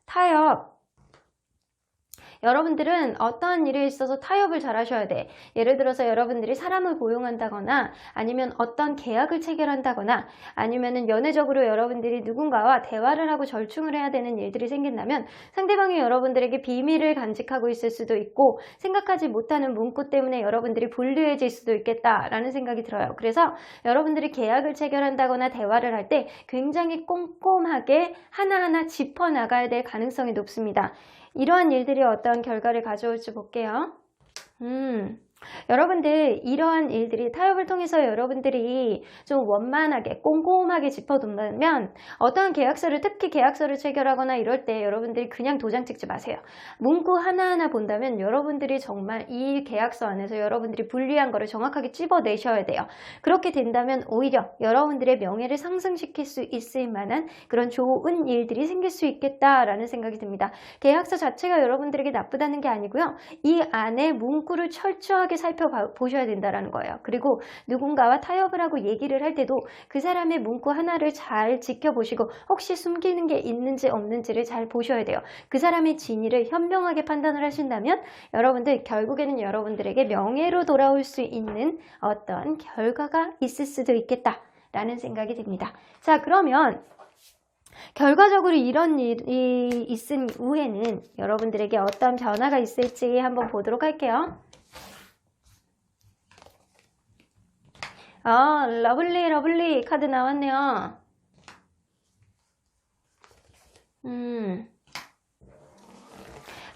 S1: 타협. 여러분들은 어떠한 일에 있어서 타협을 잘 하셔야 돼. 예를 들어서 여러분들이 사람을 고용한다거나 아니면 어떤 계약을 체결한다거나 아니면은 연애적으로 여러분들이 누군가와 대화를 하고 절충을 해야 되는 일들이 생긴다면 상대방이 여러분들에게 비밀을 간직하고 있을 수도 있고 생각하지 못하는 문구 때문에 여러분들이 불리해질 수도 있겠다라는 생각이 들어요. 그래서 여러분들이 계약을 체결한다거나 대화를 할 때 굉장히 꼼꼼하게 하나하나 짚어나가야 될 가능성이 높습니다. 이러한 일들이 어떤 결과를 가져올지 볼게요. 여러분들 이러한 일들이 타협을 통해서 여러분들이 좀 원만하게 꼼꼼하게 짚어둔다면 어떠한 계약서를 특히 계약서를 체결하거나 이럴 때 여러분들이 그냥 도장 찍지 마세요. 문구 하나하나 본다면 여러분들이 정말 이 계약서 안에서 여러분들이 불리한 거를 정확하게 찝어내셔야 돼요. 그렇게 된다면 오히려 여러분들의 명예를 상승시킬 수 있을 만한 그런 좋은 일들이 생길 수 있겠다라는 생각이 듭니다. 계약서 자체가 여러분들에게 나쁘다는 게 아니고요. 이 안에 문구를 철저하게 꼼꼼하게 살펴보셔야 된다는 거예요. 그리고 누군가와 타협을 하고 얘기를 할 때도 그 사람의 문구 하나를 잘 지켜보시고 혹시 숨기는 게 있는지 없는지를 잘 보셔야 돼요. 그 사람의 진위를 현명하게 판단을 하신다면 여러분들 결국에는 여러분들에게 명예로 돌아올 수 있는 어떤 결과가 있을 수도 있겠다라는 생각이 듭니다. 자, 그러면 결과적으로 이런 일이 있은 후에는 여러분들에게 어떤 변화가 있을지 한번 보도록 할게요. 러블리 카드 나왔네요.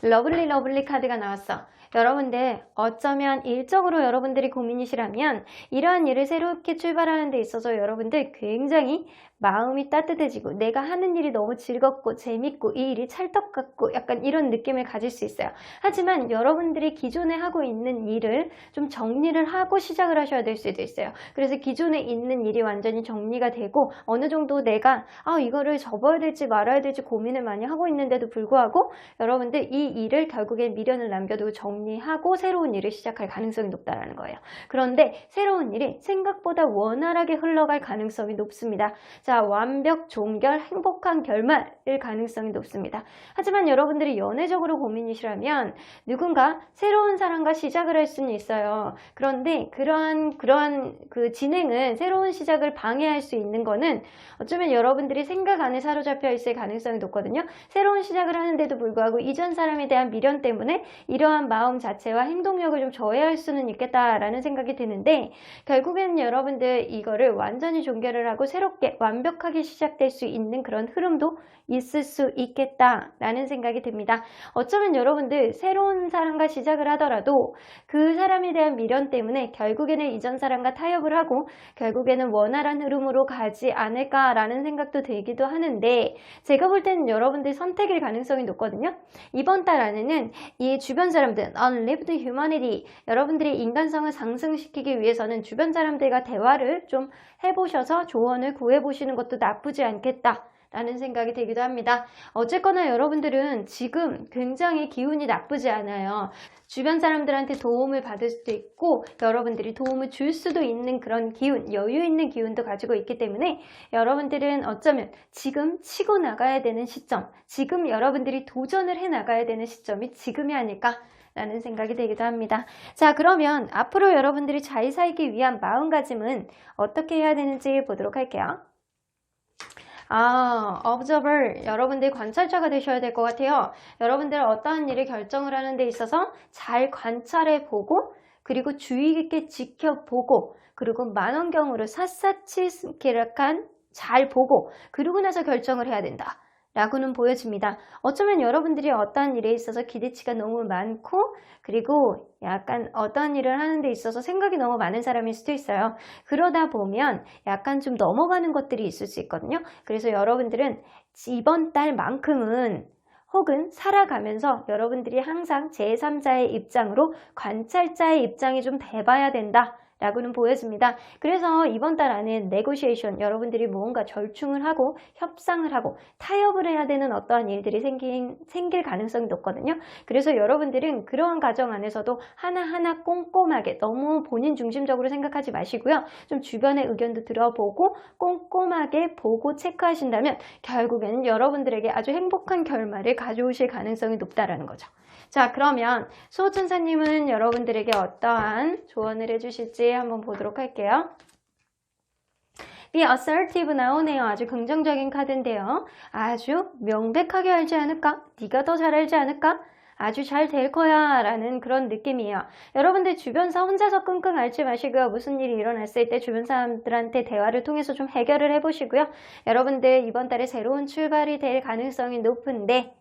S1: 러블리 카드가 나왔어. 여러분들 어쩌면 일적으로 여러분들이 고민이시라면 이러한 일을 새롭게 출발하는 데 있어서 여러분들 굉장히 마음이 따뜻해지고 내가 하는 일이 너무 즐겁고 재밌고 이 일이 찰떡 같고 약간 이런 느낌을 가질 수 있어요. 하지만 여러분들이 기존에 하고 있는 일을 좀 정리를 하고 시작을 하셔야 될 수도 있어요. 그래서 기존에 있는 일이 완전히 정리가 되고 어느 정도 내가 이거를 접어야 될지 말아야 될지 고민을 많이 하고 있는데도 불구하고 여러분들 이 일을 결국엔 미련을 남겨두고 정리하고 새로운 일을 시작할 가능성이 높다는 거예요. 그런데 새로운 일이 생각보다 원활하게 흘러갈 가능성이 높습니다. 자, 완벽, 종결, 행복한 결말일 가능성이 높습니다. 하지만 여러분들이 연애적으로 고민이시라면 누군가 새로운 사람과 시작을 할 수는 있어요. 그런데 그러한 그 진행은 새로운 시작을 방해할 수 있는 거는 어쩌면 여러분들이 생각 안에 사로잡혀 있을 가능성이 높거든요. 새로운 시작을 하는데도 불구하고 이전 사람에 대한 미련 때문에 이러한 마음 자체와 행동력을 좀 저해할 수는 있겠다라는 생각이 드는데 결국에는 여러분들 이거를 완전히 종결을 하고 새롭게 완벽하게 시작될 수 있는 그런 흐름도 있을 수 있겠다라는 생각이 듭니다. 어쩌면 여러분들 새로운 사람과 시작을 하더라도 그 사람에 대한 미련 때문에 결국에는 이전 사람과 타협을 하고 결국에는 원활한 흐름으로 가지 않을까라는 생각도 들기도 하는데 제가 볼 때는 여러분들 선택일 가능성이 높거든요. 이번 달 안에는 이 주변 사람들, Unlived Humanity, 여러분들의 인간성을 상승시키기 위해서는 주변 사람들과 대화를 좀 해보셔서 조언을 구해보시는 것도 나쁘지 않겠다 라는 생각이 들기도 합니다. 어쨌거나 여러분들은 지금 굉장히 기운이 나쁘지 않아요. 주변 사람들한테 도움을 받을 수도 있고 여러분들이 도움을 줄 수도 있는 그런 기운, 여유 있는 기운도 가지고 있기 때문에 여러분들은 어쩌면 지금 치고 나가야 되는 시점, 지금 여러분들이 도전을 해 나가야 되는 시점이 지금이 아닐까 라는 생각이 들기도 합니다. 자, 그러면 앞으로 여러분들이 잘 살기 위한 마음가짐은 어떻게 해야 되는지 보도록 할게요. observer, 여러분들 관찰자가 되셔야 될 것 같아요. 여러분들 어떠한 일을 결정을 하는 데 있어서 잘 관찰해 보고 그리고 주의 깊게 지켜보고 그리고 만원경으로 샅샅이 잘 보고 그러고 나서 결정을 해야 된다 라고는 보여집니다. 어쩌면 여러분들이 어떠한 일에 있어서 기대치가 너무 많고 그리고 약간 어떠한 일을 하는 데 있어서 생각이 너무 많은 사람일 수도 있어요. 그러다 보면 약간 좀 넘어가는 것들이 있을 수 있거든요. 그래서 여러분들은 이번 달만큼은 혹은 살아가면서 여러분들이 항상 제3자의 입장으로 관찰자의 입장이 좀 돼봐야 된다 라고는 보여집니다. 그래서 이번 달 안에 네고시에이션, 여러분들이 무언가 절충을 하고 협상을 하고 타협을 해야 되는 어떠한 일들이 생길 가능성이 높거든요. 그래서 여러분들은 그러한 과정 안에서도 하나하나 꼼꼼하게 너무 본인 중심적으로 생각하지 마시고요. 좀 주변의 의견도 들어보고 꼼꼼하게 보고 체크하신다면 결국에는 여러분들에게 아주 행복한 결말을 가져오실 가능성이 높다라는 거죠. 자, 그러면 수호천사님은 여러분들에게 어떠한 조언을 해주실지 한번 보도록 할게요. Be assertive 나오네요. 아주 긍정적인 카드인데요. 아주 명백하게 알지 않을까? 네가 더 잘 알지 않을까? 아주 잘 될 거야 라는 그런 느낌이에요. 여러분들 주변사 혼자서 끙끙 앓지 마시고요. 무슨 일이 일어났을 때 주변 사람들한테 대화를 통해서 좀 해결을 해보시고요. 여러분들 이번 달에 새로운 출발이 될 가능성이 높은데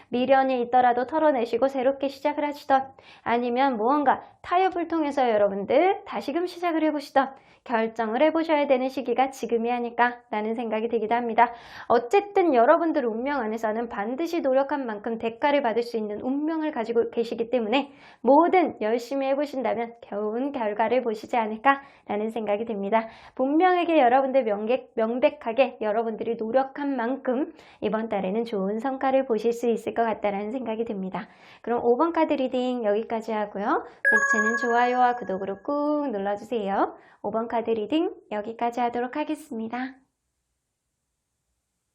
S1: 미련이 있더라도 털어내시고 새롭게 시작을 하시던 아니면 무언가 타협을 통해서 여러분들 다시금 시작을 해보시던 결정을 해보셔야 되는 시기가 지금이 아닐까 라는 생각이 들기도 합니다. 어쨌든 여러분들 운명 안에서는 반드시 노력한 만큼 대가를 받을 수 있는 운명을 가지고 계시기 때문에 뭐든 열심히 해보신다면 좋은 결과를 보시지 않을까 라는 생각이 듭니다. 분명하게 여러분들 명백하게 여러분들이 노력한 만큼 이번 달에는 좋은 성과를 보실 수 있을 것 같다는 생각이 듭니다. 그럼 5번 카드 리딩 여기까지 하고요. 쟤는 좋아요와 구독으로 꾹 눌러주세요. 5번 카드 리딩 여기까지 하도록 하겠습니다.